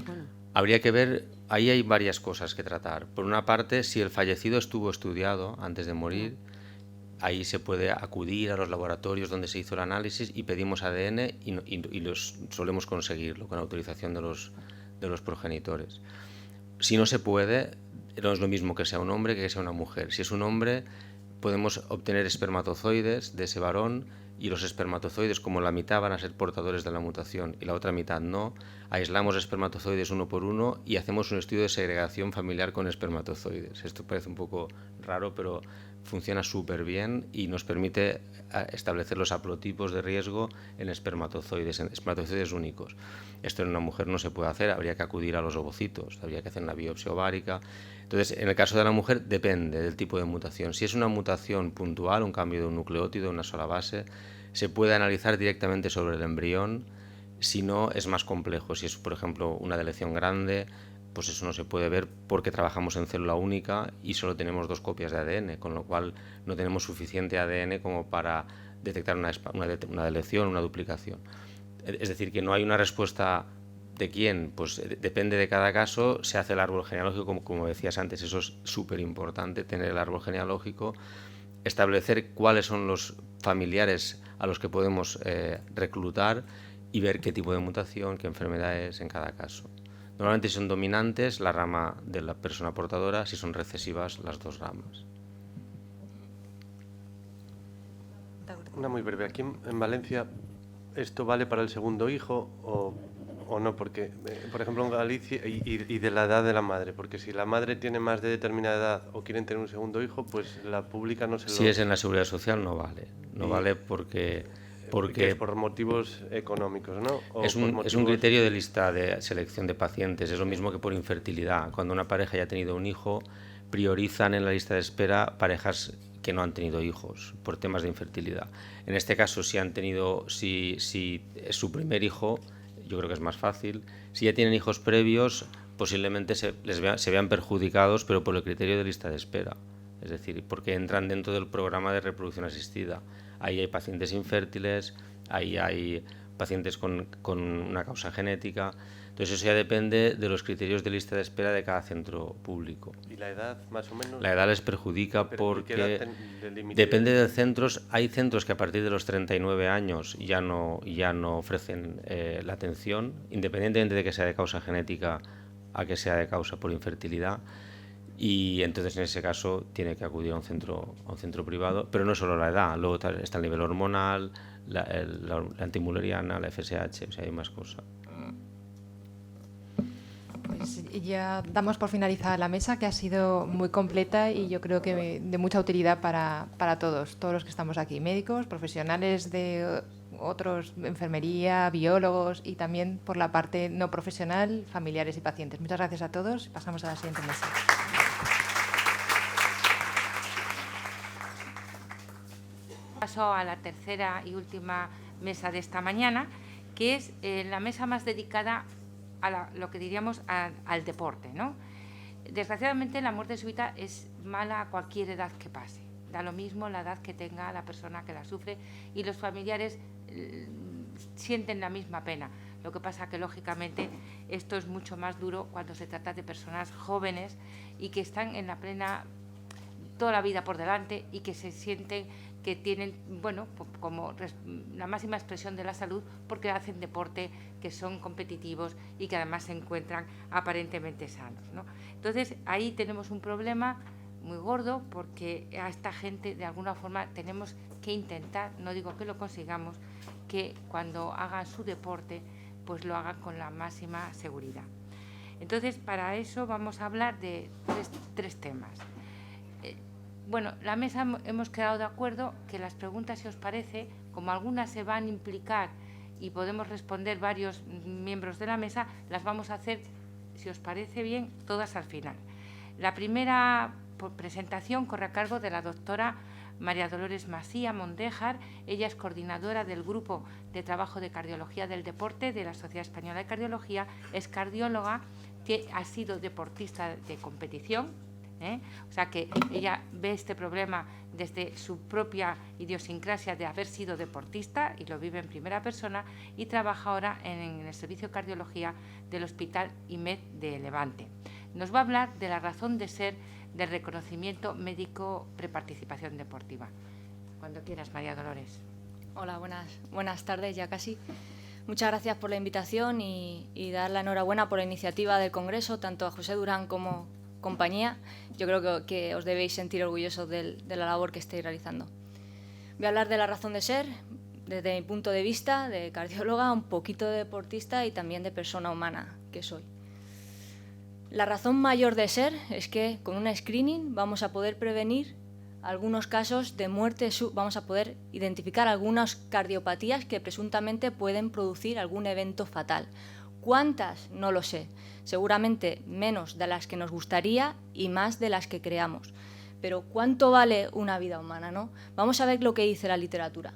bueno... Habría que ver, ahí hay varias cosas que tratar. Por una parte, si el fallecido estuvo estudiado antes de morir, ahí se puede acudir a los laboratorios donde se hizo el análisis y pedimos ADN y los solemos conseguirlo con autorización de los progenitores. Si no se puede, no es lo mismo que sea un hombre que sea una mujer. Si es un hombre, podemos obtener espermatozoides de ese varón y los espermatozoides, como la mitad van a ser portadores de la mutación y la otra mitad no, aislamos espermatozoides uno por uno y hacemos un estudio de segregación familiar con espermatozoides. Esto parece un poco raro, pero funciona súper bien y nos permite establecer los haplotipos de riesgo en espermatozoides únicos. Esto en una mujer no se puede hacer, habría que acudir a los ovocitos, habría que hacer una biopsia ovárica. Entonces, en el caso de la mujer depende del tipo de mutación. Si es una mutación puntual, un cambio de un nucleótido, una sola base, se puede analizar directamente sobre el embrión. Si no, es más complejo. Si es, por ejemplo, una deleción grande, pues eso no se puede ver porque trabajamos en célula única y solo tenemos 2 copias de ADN, con lo cual no tenemos suficiente ADN como para detectar una deleción, una duplicación. Es decir, que no hay una respuesta de quién, pues depende de cada caso, se hace el árbol genealógico, como decías antes, eso es súper importante, tener el árbol genealógico, establecer cuáles son los familiares a los que podemos reclutar y ver qué tipo de mutación, qué enfermedad es en cada caso. Normalmente si son dominantes, la rama de la persona portadora, si son recesivas, las 2 ramas. Una muy breve. Aquí en Valencia, ¿esto vale para el segundo hijo o no? Porque, por ejemplo, en Galicia, y de la edad de la madre, porque si la madre tiene más de determinada edad o quieren tener un segundo hijo, pues la pública no se lo... Si es en la Seguridad Social no vale. No vale porque es por motivos económicos, ¿no? Es un criterio de lista de selección de pacientes. Es lo mismo que por infertilidad. Cuando una pareja ya ha tenido un hijo, priorizan en la lista de espera parejas que no han tenido hijos por temas de infertilidad. En este caso, si es su primer hijo, yo creo que es más fácil. Si ya tienen hijos previos, posiblemente se vean perjudicados, pero por el criterio de lista de espera. Es decir, porque entran dentro del programa de reproducción asistida. Ahí hay pacientes infértiles, ahí hay pacientes con una causa genética. Entonces eso ya depende de los criterios de lista de espera de cada centro público. ¿Y la edad, más o menos? La edad les perjudica porque depende de centros. Hay centros que a partir de los 39 años ya no ofrecen la atención, independientemente de que sea de causa genética a que sea de causa por infertilidad. Y entonces en ese caso tiene que acudir a un centro privado, pero no solo la edad, luego está el nivel hormonal, la antimuleriana, la FSH, o sea, hay más cosas. Pues ya damos por finalizada la mesa, que ha sido muy completa y yo creo que de mucha utilidad para todos los que estamos aquí, médicos, profesionales de otros, enfermería, biólogos y también por la parte no profesional, familiares y pacientes. Muchas gracias a todos. Pasamos a la siguiente mesa. Paso a la tercera y última mesa de esta mañana, que es la mesa más dedicada a lo que diríamos al deporte, ¿no? Desgraciadamente la muerte súbita es mala a cualquier edad que pase. Da lo mismo la edad que tenga la persona que la sufre y los familiares sienten la misma pena. Lo que pasa que lógicamente esto es mucho más duro cuando se trata de personas jóvenes y que están en la plena, toda la vida por delante y que se sienten que tienen, bueno, como la máxima expresión de la salud porque hacen deporte, que son competitivos y que además se encuentran aparentemente sanos, ¿no? Entonces, ahí tenemos un problema muy gordo porque a esta gente, de alguna forma, tenemos que intentar, no digo que lo consigamos, que cuando hagan su deporte, pues lo hagan con la máxima seguridad. Entonces, para eso vamos a hablar de tres temas. Bueno, la mesa hemos quedado de acuerdo que las preguntas, si os parece, como algunas se van a implicar y podemos responder varios miembros de la mesa, las vamos a hacer, si os parece bien, todas al final. La primera presentación corre a cargo de la doctora María Dolores Masía Mondéjar. Ella es coordinadora del Grupo de Trabajo de Cardiología del Deporte de la Sociedad Española de Cardiología, es cardióloga, que ha sido deportista de competición, o sea que ella ve este problema desde su propia idiosincrasia de haber sido deportista y lo vive en primera persona y trabaja ahora en el Servicio de Cardiología del Hospital IMED de Levante. Nos va a hablar de la razón de ser del reconocimiento médico preparticipación deportiva. Cuando quieras, María Dolores. Hola, buenas tardes ya casi. Muchas gracias por la invitación y dar la enhorabuena por la iniciativa del Congreso, tanto a José Durán como compañía. Yo creo que os debéis sentir orgullosos de la labor que estáis realizando. Voy a hablar de la razón de ser desde mi punto de vista de cardióloga, un poquito de deportista y también de persona humana que soy. La razón mayor de ser es que con un screening vamos a poder prevenir algunos casos de muerte, vamos a poder identificar algunas cardiopatías que presuntamente pueden producir algún evento fatal. ¿Cuántas? No lo sé. Seguramente menos de las que nos gustaría y más de las que creamos. Pero ¿cuánto vale una vida humana, no? Vamos a ver lo que dice la literatura.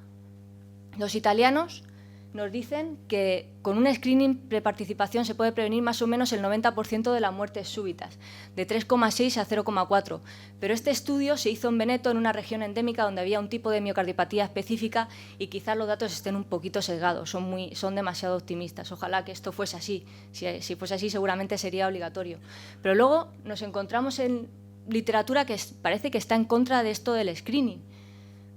Los italianos nos dicen que con un screening preparticipación se puede prevenir más o menos el 90% de las muertes súbitas, de 3,6 a 0,4. Pero este estudio se hizo en Veneto, en una región endémica donde había un tipo de miocardiopatía específica y quizás los datos estén un poquito sesgados, son demasiado optimistas. Ojalá que esto fuese así. Si fuese así seguramente sería obligatorio. Pero luego nos encontramos en literatura que parece que está en contra de esto del screening.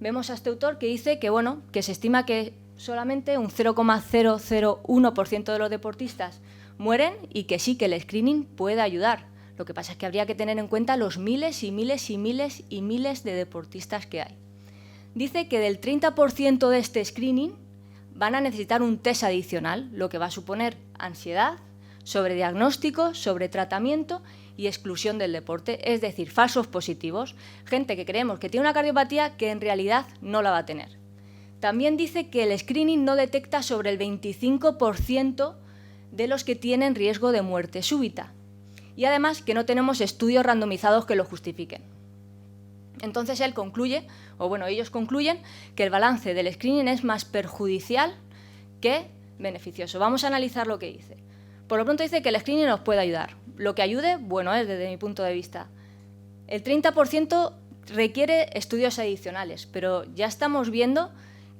Vemos a este autor que dice que, bueno, que se estima que solamente un 0,001% de los deportistas mueren y que sí, que el screening puede ayudar. Lo que pasa es que habría que tener en cuenta los miles y miles y miles y miles de deportistas que hay. Dice que del 30% de este screening van a necesitar un test adicional, lo que va a suponer ansiedad, sobrediagnóstico, sobretratamiento y exclusión del deporte, es decir, falsos positivos, gente que creemos que tiene una cardiopatía que en realidad no la va a tener. También dice que el screening no detecta sobre el 25% de los que tienen riesgo de muerte súbita. y además que no tenemos estudios randomizados que lo justifiquen. Entonces él concluye, o bueno, ellos concluyen, que el balance del screening es más perjudicial que beneficioso. Vamos a analizar lo que dice. Por lo pronto dice que el screening nos puede ayudar. Lo que ayude, bueno es desde mi punto de vista. El 30% requiere estudios adicionales, pero ya estamos viendo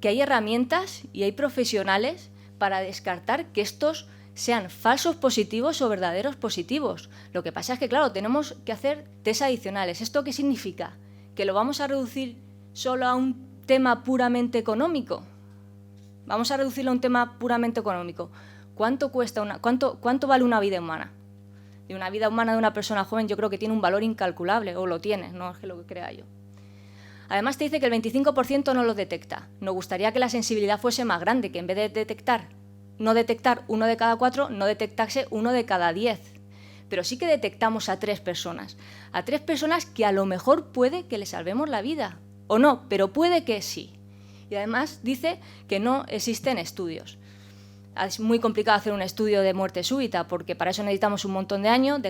que hay herramientas y hay profesionales para descartar que estos sean falsos positivos o verdaderos positivos. Lo que pasa es que, claro, tenemos que hacer test adicionales. ¿Esto qué significa? ¿Que lo vamos a reducir solo a un tema puramente económico? Vamos a reducirlo a un tema puramente económico. ¿Cuánto vale una vida humana? Y una vida humana de una persona joven yo creo que tiene un valor incalculable, o lo tiene, no es que lo crea yo. Además te dice que el 25% no lo detecta. Nos gustaría que la sensibilidad fuese más grande, que en vez de no detectar 1 de cada 4, no detectase 1 de cada 10. Pero sí que detectamos a 3 personas. A 3 personas que a lo mejor puede que le salvemos la vida. O no, pero puede que sí. Y además dice que no existen estudios. Es muy complicado hacer un estudio de muerte súbita porque para eso necesitamos un montón de años.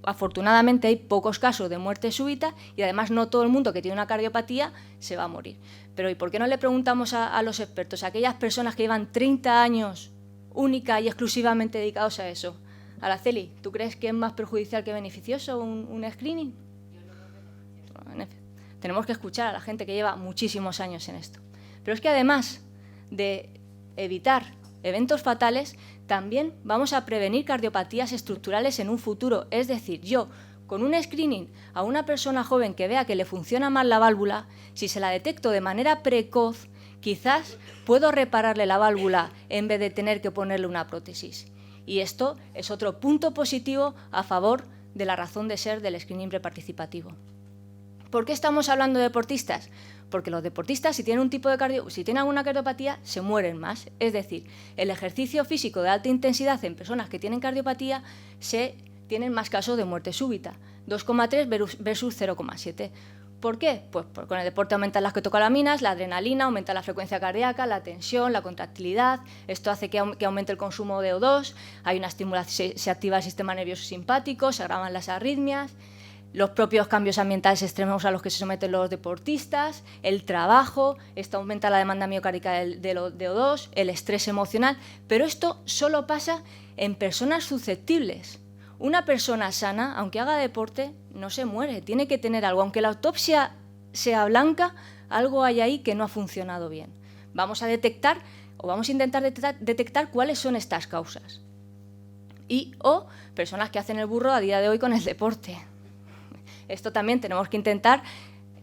Afortunadamente hay pocos casos de muerte súbita y además no todo el mundo que tiene una cardiopatía se va a morir. Pero ¿y por qué no le preguntamos a los expertos, a aquellas personas que llevan 30 años única y exclusivamente dedicados a eso? Araceli, ¿tú crees que es más perjudicial que beneficioso un screening? Tenemos que escuchar a la gente que lleva muchísimos años en esto. Pero es que además de evitar eventos fatales, también vamos a prevenir cardiopatías estructurales en un futuro. Es decir, yo, con un screening a una persona joven que vea que le funciona mal la válvula, si se la detecto de manera precoz, quizás puedo repararle la válvula en vez de tener que ponerle una prótesis. Y esto es otro punto positivo a favor de la razón de ser del screening preparticipativo. ¿Por qué estamos hablando de deportistas? Porque los deportistas, si tienen alguna cardiopatía, se mueren más. Es decir, el ejercicio físico de alta intensidad en personas que tienen cardiopatía tienen más casos de muerte súbita, 2,3 versus 0,7. ¿Por qué? Pues porque con el deporte aumentan las ketocalaminas, la adrenalina, aumenta la frecuencia cardíaca, la tensión, la contractilidad. Esto hace que aumente el consumo de O2, hay una estimulación, se activa el sistema nervioso simpático, se agravan las arritmias. Los propios cambios ambientales extremos a los que se someten los deportistas, el trabajo, esto aumenta la demanda miocárdica de O2, el estrés emocional, pero esto solo pasa en personas susceptibles. Una persona sana, aunque haga deporte, no se muere, tiene que tener algo. Aunque la autopsia sea blanca, algo hay ahí que no ha funcionado bien. Vamos a detectar, o vamos a intentar detectar cuáles son estas causas. O personas que hacen el burro a día de hoy con el deporte. Esto también tenemos que intentar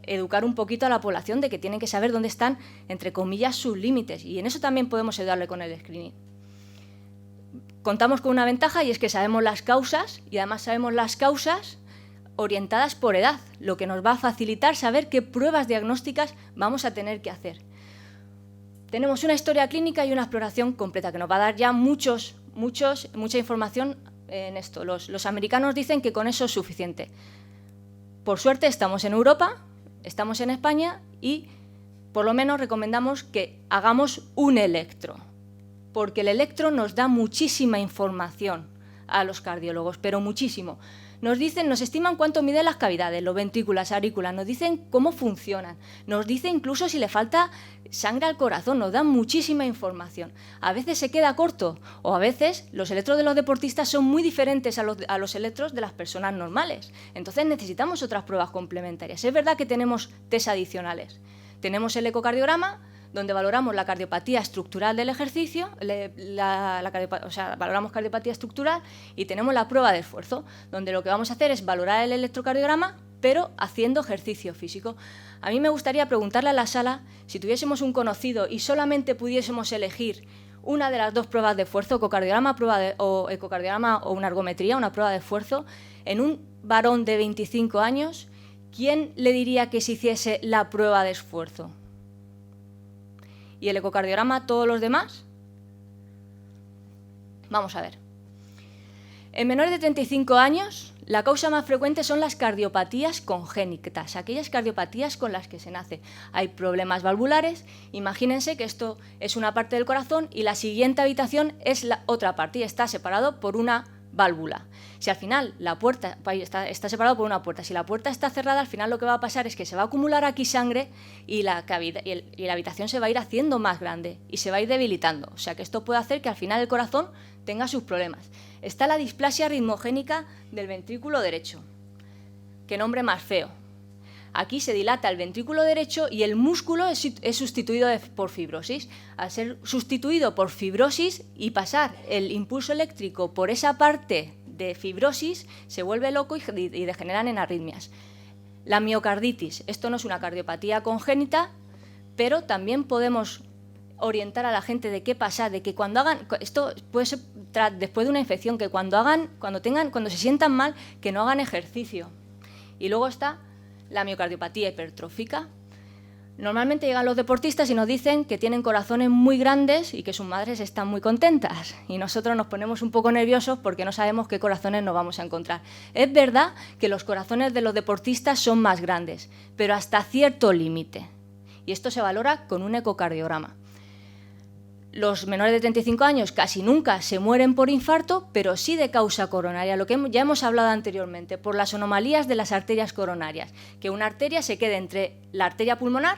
educar un poquito a la población de que tienen que saber dónde están, entre comillas, sus límites. Y en eso también podemos ayudarle con el screening. Contamos con una ventaja y es que sabemos las causas y además sabemos las causas orientadas por edad, lo que nos va a facilitar saber qué pruebas diagnósticas vamos a tener que hacer. Tenemos una historia clínica y una exploración completa que nos va a dar ya mucha información en esto. Los americanos dicen que con eso es suficiente. Por suerte estamos en Europa, estamos en España y por lo menos recomendamos que hagamos un electro, porque el electro nos da muchísima información a los cardiólogos, pero muchísimo. Nos estiman cuánto miden las cavidades, los ventrículos, las aurículas, nos dicen cómo funcionan, nos dicen incluso si le falta sangre al corazón, nos dan muchísima información. A veces se queda corto o a veces los electros de los deportistas son muy diferentes a los electros de las personas normales. Entonces necesitamos otras pruebas complementarias. Es verdad que tenemos test adicionales. Tenemos el ecocardiograma, donde valoramos la cardiopatía estructural del ejercicio, valoramos cardiopatía estructural, y tenemos la prueba de esfuerzo, donde lo que vamos a hacer es valorar el electrocardiograma, pero haciendo ejercicio físico. A mí me gustaría preguntarle a la sala, si tuviésemos un conocido y solamente pudiésemos elegir una de las dos pruebas de esfuerzo, ecocardiograma o una ergometría, una prueba de esfuerzo, en un varón de 25 años, ¿quién le diría que se hiciese la prueba de esfuerzo? ¿Y el ecocardiograma todos los demás? Vamos a ver. En menores de 35 años, la causa más frecuente son las cardiopatías congénitas, aquellas cardiopatías con las que se nace. Hay problemas valvulares, imagínense que esto es una parte del corazón y la siguiente habitación es la otra parte y está separado por una válvula. Si al final la puerta está separado por una puerta, si la puerta está cerrada, al final lo que va a pasar es que se va a acumular aquí sangre y la habitación se va a ir haciendo más grande y se va a ir debilitando. O sea que esto puede hacer que al final el corazón tenga sus problemas. Está la displasia ritmogénica del ventrículo derecho. Qué nombre más feo. Aquí se dilata el ventrículo derecho y el músculo es sustituido por fibrosis. Al ser sustituido por fibrosis y pasar el impulso eléctrico por esa parte de fibrosis, se vuelve loco y degeneran en arritmias. La miocarditis, esto no es una cardiopatía congénita, pero también podemos orientar a la gente de qué pasa, de que cuando hagan, esto puede ser después de una infección, que cuando se sientan mal, que no hagan ejercicio. Y luego está la miocardiopatía hipertrófica. Normalmente llegan los deportistas y nos dicen que tienen corazones muy grandes y que sus madres están muy contentas. Y nosotros nos ponemos un poco nerviosos porque no sabemos qué corazones nos vamos a encontrar. Es verdad que los corazones de los deportistas son más grandes, pero hasta cierto límite. Y esto se valora con un ecocardiograma. Los menores de 35 años casi nunca se mueren por infarto, pero sí de causa coronaria, lo que ya hemos hablado anteriormente, por las anomalías de las arterias coronarias, que una arteria se quede entre la arteria pulmonar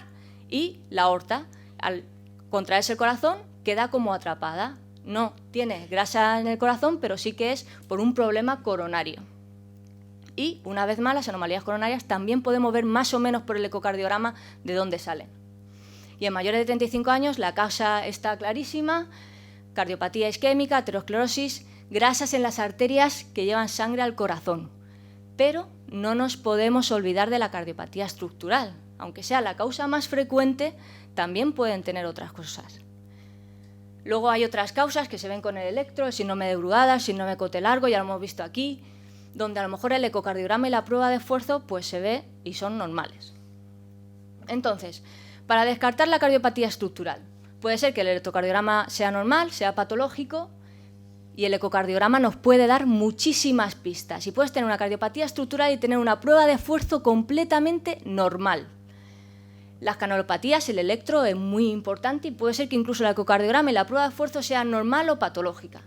y la aorta. Al contraerse el corazón, queda como atrapada. No tiene grasa en el corazón, pero sí que es por un problema coronario. Y, una vez más, las anomalías coronarias también podemos ver más o menos por el ecocardiograma de dónde salen. Y en mayores de 35 años la causa está clarísima: cardiopatía isquémica, aterosclerosis, grasas en las arterias que llevan sangre al corazón. Pero no nos podemos olvidar de la cardiopatía estructural. Aunque sea la causa más frecuente, también pueden tener otras cosas. Luego hay otras causas que se ven con el electro, el síndrome de Brugada, el síndrome de cote largo, ya lo hemos visto aquí, donde a lo mejor el ecocardiograma y la prueba de esfuerzo pues se ve y son normales. Entonces, para descartar la cardiopatía estructural, puede ser que el electrocardiograma sea normal, sea patológico, y el ecocardiograma nos puede dar muchísimas pistas. Y puedes tener una cardiopatía estructural y tener una prueba de esfuerzo completamente normal. Las canalopatías, el electro es muy importante y puede ser que incluso el ecocardiograma y la prueba de esfuerzo sea normal o patológica.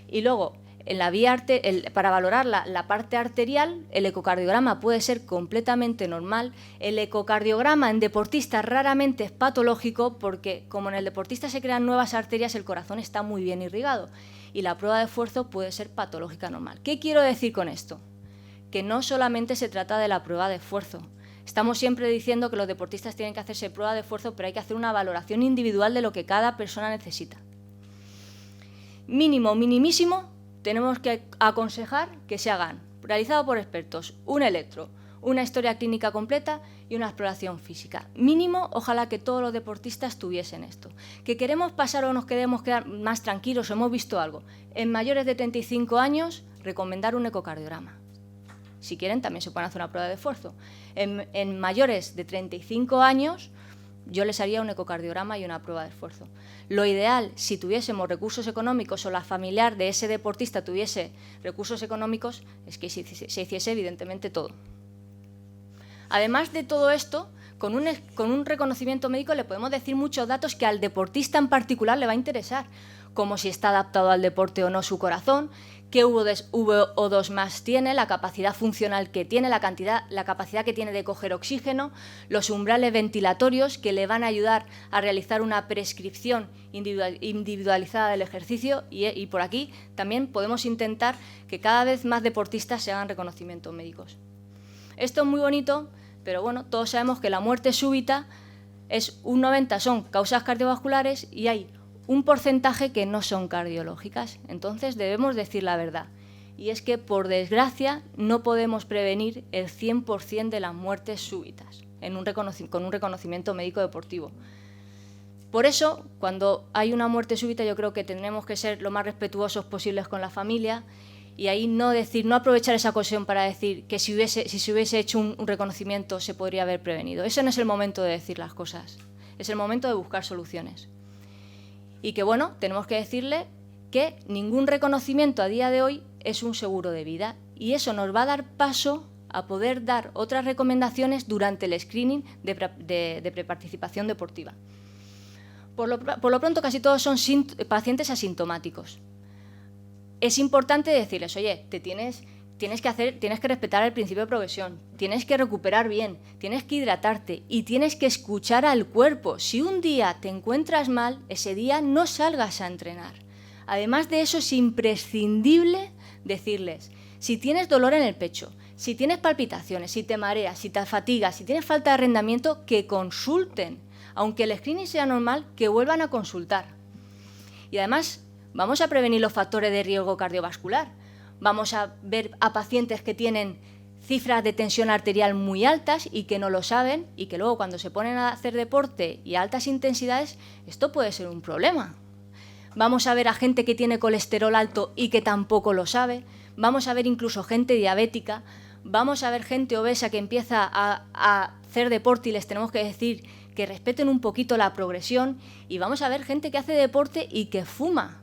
Y luego, en la vía para valorar la parte arterial, el ecocardiograma puede ser completamente normal. El ecocardiograma en deportistas raramente es patológico porque, como en el deportista se crean nuevas arterias, el corazón está muy bien irrigado y la prueba de esfuerzo puede ser patológica normal. ¿Qué quiero decir con esto? Que no solamente se trata de la prueba de esfuerzo. Estamos siempre diciendo que los deportistas tienen que hacerse prueba de esfuerzo, pero hay que hacer una valoración individual de lo que cada persona necesita. Mínimo, minimísimo, tenemos que aconsejar que se hagan, realizado por expertos, un electro, una historia clínica completa y una exploración física. Mínimo, ojalá que todos los deportistas tuviesen esto. ¿Que queremos pasar o nos queremos quedar más tranquilos o hemos visto algo? En mayores de 35 años, recomendar un ecocardiograma. Si quieren, también se pueden hacer una prueba de esfuerzo. En mayores de 35 años, yo les haría un ecocardiograma y una prueba de esfuerzo. Lo ideal, si tuviésemos recursos económicos o la familiar de ese deportista tuviese recursos económicos, es que se hiciese evidentemente todo. Además de todo esto, con un reconocimiento médico le podemos decir muchos datos que al deportista en particular le va a interesar, como si está adaptado al deporte o no su corazón, qué VO2 más tiene, la capacidad funcional que tiene, la capacidad que tiene de coger oxígeno, los umbrales ventilatorios que le van a ayudar a realizar una prescripción individualizada del ejercicio y por aquí también podemos intentar que cada vez más deportistas se hagan reconocimientos médicos. Esto es muy bonito, pero bueno, todos sabemos que la muerte súbita es un 90% son causas cardiovasculares y hay un porcentaje que no son cardiológicas. Entonces debemos decir la verdad. Y es que, por desgracia, no podemos prevenir el 100% de las muertes súbitas con un reconocimiento médico deportivo. Por eso, cuando hay una muerte súbita, yo creo que tenemos que ser lo más respetuosos posibles con la familia y ahí no aprovechar esa ocasión para decir que si se hubiese hecho un reconocimiento se podría haber prevenido. Ese no es el momento de decir las cosas. Es el momento de buscar soluciones. Y que, bueno, tenemos que decirle que ningún reconocimiento a día de hoy es un seguro de vida y eso nos va a dar paso a poder dar otras recomendaciones durante el screening de preparticipación deportiva. Por lo pronto, casi todos son pacientes asintomáticos. es importante decirles, oye, tienes que respetar el principio de progresión, tienes que recuperar bien, tienes que hidratarte y tienes que escuchar al cuerpo. Si un día te encuentras mal, ese día no salgas a entrenar. Además de eso, es imprescindible decirles, si tienes dolor en el pecho, si tienes palpitaciones, si te mareas, si te fatigas, si tienes falta de rendimiento, que consulten. Aunque el screening sea normal, que vuelvan a consultar. Y además, vamos a prevenir los factores de riesgo cardiovascular. Vamos a ver a pacientes que tienen cifras de tensión arterial muy altas y que no lo saben y que luego cuando se ponen a hacer deporte y a altas intensidades, esto puede ser un problema. Vamos a ver a gente que tiene colesterol alto y que tampoco lo sabe. Vamos a ver incluso gente diabética. Vamos a ver gente obesa que empieza a hacer deporte y les tenemos que decir que respeten un poquito la progresión. Y vamos a ver gente que hace deporte y que fuma.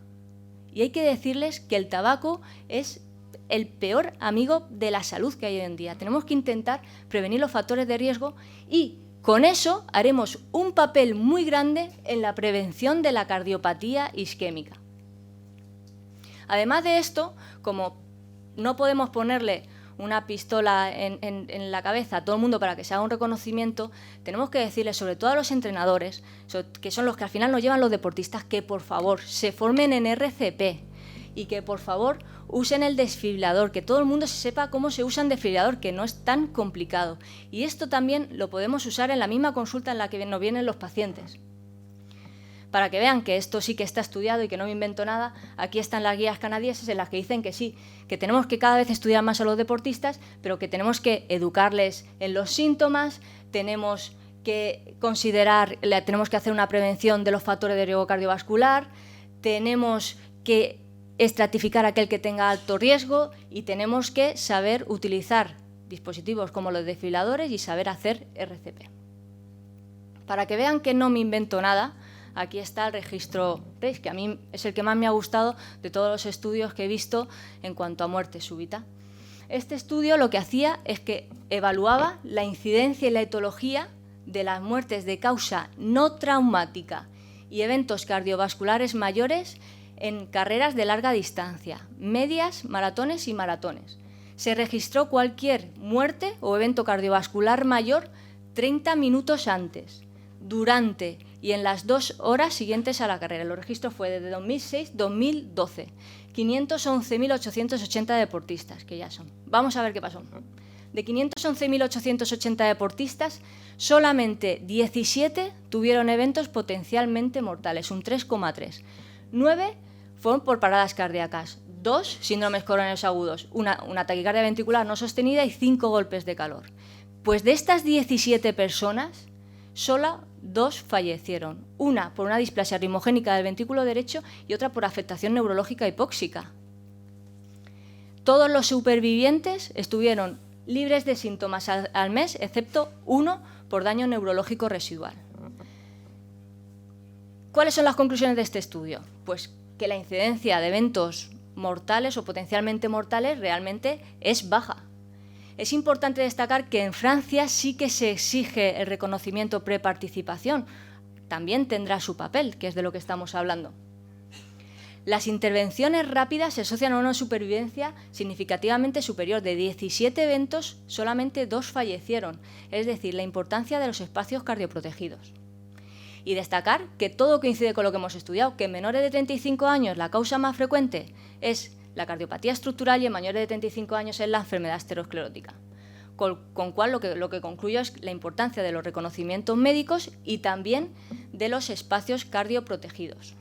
Y hay que decirles que el tabaco es el peor amigo de la salud que hay hoy en día. Tenemos que intentar prevenir los factores de riesgo y con eso haremos un papel muy grande en la prevención de la cardiopatía isquémica. Además de esto, como no podemos ponerle una pistola en la cabeza a todo el mundo para que se haga un reconocimiento, tenemos que decirles, sobre todo a los entrenadores, que son los que al final nos llevan los deportistas, que por favor se formen en RCP y que por favor usen el desfibrilador, que todo el mundo sepa cómo se usa un desfibrilador, que no es tan complicado. Y esto también lo podemos usar en la misma consulta en la que nos vienen los pacientes. Para que vean que esto sí que está estudiado y que no me invento nada, aquí están las guías canadienses en las que dicen que sí, que tenemos que cada vez estudiar más a los deportistas, pero que tenemos que educarles en los síntomas, tenemos que tenemos que hacer una prevención de los factores de riesgo cardiovascular, tenemos que estratificar a aquel que tenga alto riesgo y tenemos que saber utilizar dispositivos como los desfibriladores y saber hacer RCP. Para que vean que no me invento nada, aquí está el registro RACE, que a mí es el que más me ha gustado de todos los estudios que he visto en cuanto a muerte súbita. Este estudio lo que hacía es que evaluaba la incidencia y la etiología de las muertes de causa no traumática y eventos cardiovasculares mayores en carreras de larga distancia, medias, maratones y maratones. Se registró cualquier muerte o evento cardiovascular mayor 30 minutos antes, durante y en las 2 horas siguientes a la carrera. El registro fue desde 2006-2012. 511.880 deportistas, que ya son. Vamos a ver qué pasó. De 511.880 deportistas, solamente 17 tuvieron eventos potencialmente mortales, un 3,3. 9 fueron por paradas cardíacas, 2 síndromes coronarios agudos, una taquicardia ventricular no sostenida y 5 golpes de calor. Pues de estas 17 personas, solo 2 fallecieron, una por una displasia ritmogénica del ventrículo derecho y otra por afectación neurológica hipóxica. Todos los supervivientes estuvieron libres de síntomas al mes, excepto uno por daño neurológico residual. ¿Cuáles son las conclusiones de este estudio? Pues que la incidencia de eventos mortales o potencialmente mortales realmente es baja. Es importante destacar que en Francia sí que se exige el reconocimiento preparticipación. También tendrá su papel, que es de lo que estamos hablando. Las intervenciones rápidas se asocian a una supervivencia significativamente superior. De 17 eventos, solamente 2 fallecieron. Es decir, la importancia de los espacios cardioprotegidos. Y destacar que todo coincide con lo que hemos estudiado, que en menores de 35 años la causa más frecuente es la cardiopatía estructural y en mayores de 35 años es la enfermedad aterosclerótica. Con cual lo que concluyo es la importancia de los reconocimientos médicos y también de los espacios cardioprotegidos.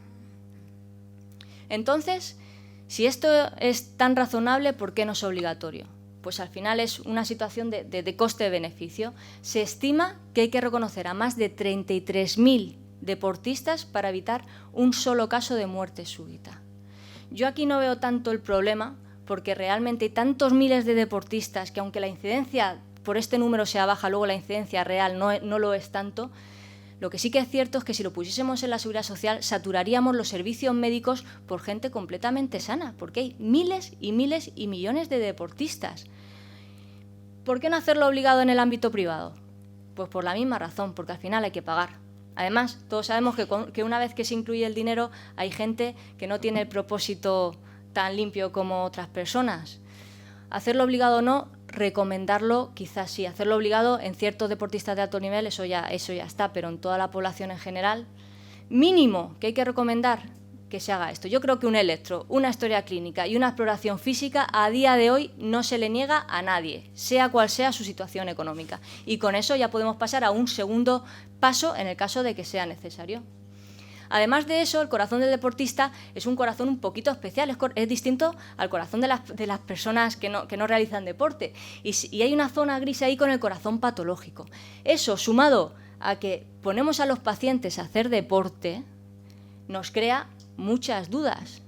Entonces, si esto es tan razonable, ¿por qué no es obligatorio? Pues al final es una situación de coste-beneficio. Se estima que hay que reconocer a más de 33.000 deportistas para evitar un solo caso de muerte súbita. Yo aquí no veo tanto el problema, porque realmente hay tantos miles de deportistas que aunque la incidencia por este número sea baja, luego la incidencia real no lo es tanto. Lo que sí que es cierto es que si lo pusiésemos en la seguridad social, saturaríamos los servicios médicos por gente completamente sana, porque hay miles y miles y millones de deportistas. ¿Por qué no hacerlo obligado en el ámbito privado? Pues por la misma razón, porque al final hay que pagar. Además, todos sabemos que una vez que se incluye el dinero, hay gente que no tiene el propósito tan limpio como otras personas. Hacerlo obligado o no, recomendarlo quizás sí. Hacerlo obligado en ciertos deportistas de alto nivel, eso ya está, pero en toda la población en general, mínimo que hay que recomendar que se haga esto. Yo creo que un electro, una historia clínica y una exploración física a día de hoy no se le niega a nadie, sea cual sea su situación económica. Y con eso ya podemos pasar a un segundo paso en el caso de que sea necesario. Además de eso, el corazón del deportista es un corazón un poquito especial, es distinto al corazón de las personas que no realizan deporte. Y hay una zona gris ahí con el corazón patológico. Eso, sumado a que ponemos a los pacientes a hacer deporte, nos crea muchas dudas.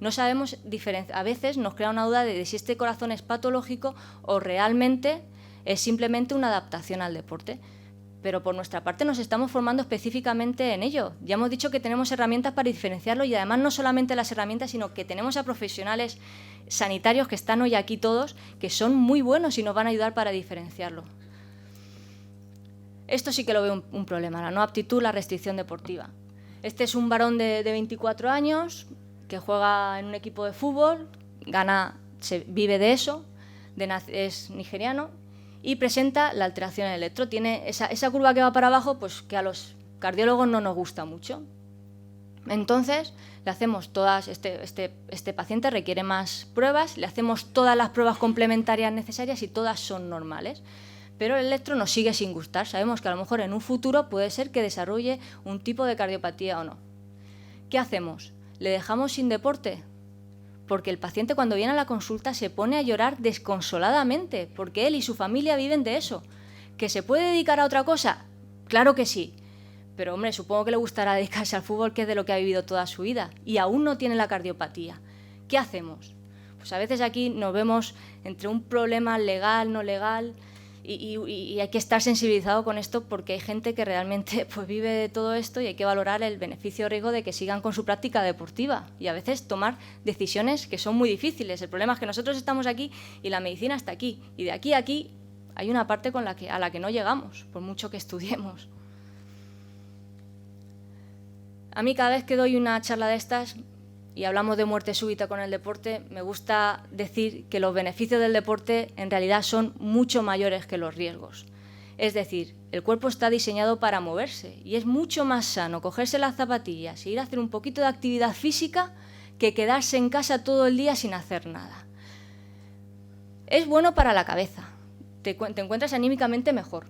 No sabemos diferenciar. A veces nos crea una duda de si este corazón es patológico o realmente es simplemente una adaptación al deporte. Pero por nuestra parte nos estamos formando específicamente en ello. Ya hemos dicho que tenemos herramientas para diferenciarlo y además no solamente las herramientas, sino que tenemos a profesionales sanitarios que están hoy aquí todos, que son muy buenos y nos van a ayudar para diferenciarlo. Esto sí que lo veo un problema, la no aptitud, la restricción deportiva. Este es un varón de 24 años que juega en un equipo de fútbol, vive de eso, es nigeriano y presenta la alteración en el electro. Tiene esa curva que va para abajo, pues que a los cardiólogos no nos gusta mucho. Entonces, le hacemos todas, este paciente requiere más pruebas, le hacemos todas las pruebas complementarias necesarias y todas son normales. Pero el electro nos sigue sin gustar. Sabemos que a lo mejor en un futuro puede ser que desarrolle un tipo de cardiopatía o no. ¿Qué hacemos? ¿Le dejamos sin deporte? Porque el paciente cuando viene a la consulta se pone a llorar desconsoladamente, porque él y su familia viven de eso. ¿Que se puede dedicar a otra cosa? Claro que sí. Pero hombre, supongo que le gustará dedicarse al fútbol, que es de lo que ha vivido toda su vida, y aún no tiene la cardiopatía. ¿Qué hacemos? Pues a veces aquí nos vemos entre un problema legal, no legal, y hay que estar sensibilizado con esto porque hay gente que realmente pues, vive de todo esto y hay que valorar el beneficio o riesgo de que sigan con su práctica deportiva y a veces tomar decisiones que son muy difíciles. El problema es que nosotros estamos aquí y la medicina está aquí y de aquí a aquí hay una parte a la que no llegamos, por mucho que estudiemos. A mí cada vez que doy una charla de estas y hablamos de muerte súbita con el deporte, me gusta decir que los beneficios del deporte en realidad son mucho mayores que los riesgos. Es decir, el cuerpo está diseñado para moverse y es mucho más sano cogerse las zapatillas e ir a hacer un poquito de actividad física que quedarse en casa todo el día sin hacer nada. Es bueno para la cabeza, te encuentras anímicamente mejor,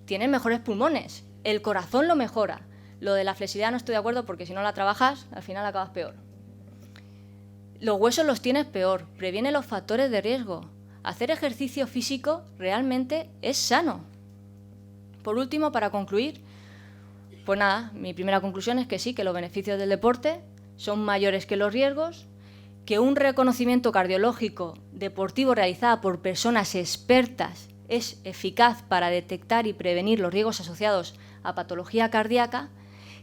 tienes mejores pulmones, el corazón lo mejora. Lo de la flexibilidad no estoy de acuerdo porque si no la trabajas, al final acabas peor. Los huesos los tienes peor, previene los factores de riesgo. Hacer ejercicio físico realmente es sano. Por último, para concluir, pues nada, mi primera conclusión es que sí, que los beneficios del deporte son mayores que los riesgos, que un reconocimiento cardiológico deportivo realizado por personas expertas es eficaz para detectar y prevenir los riesgos asociados a patología cardíaca,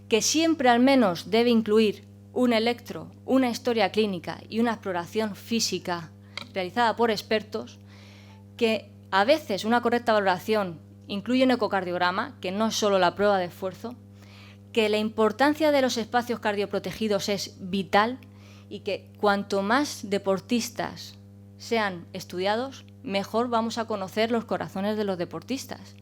que siempre al menos debe incluir un electro, una historia clínica y una exploración física realizada por expertos, que a veces una correcta valoración incluye un ecocardiograma, que no es solo la prueba de esfuerzo, que la importancia de los espacios cardioprotegidos es vital y que cuanto más deportistas sean estudiados, mejor vamos a conocer los corazones de los deportistas.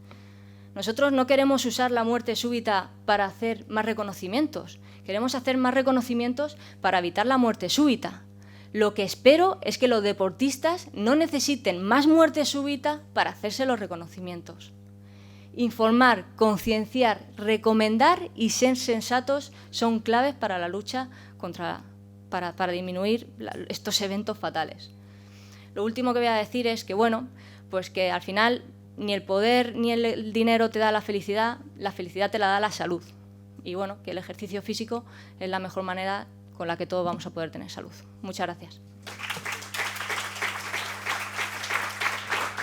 Nosotros no queremos usar la muerte súbita para hacer más reconocimientos. Queremos hacer más reconocimientos para evitar la muerte súbita. Lo que espero es que los deportistas no necesiten más muerte súbita para hacerse los reconocimientos. Informar, concienciar, recomendar y ser sensatos son claves para la lucha para disminuir estos eventos fatales. Lo último que voy a decir es que, bueno, pues que al final ni el poder ni el dinero te da la felicidad te la da la salud. Y bueno, que el ejercicio físico es la mejor manera con la que todos vamos a poder tener salud. Muchas gracias.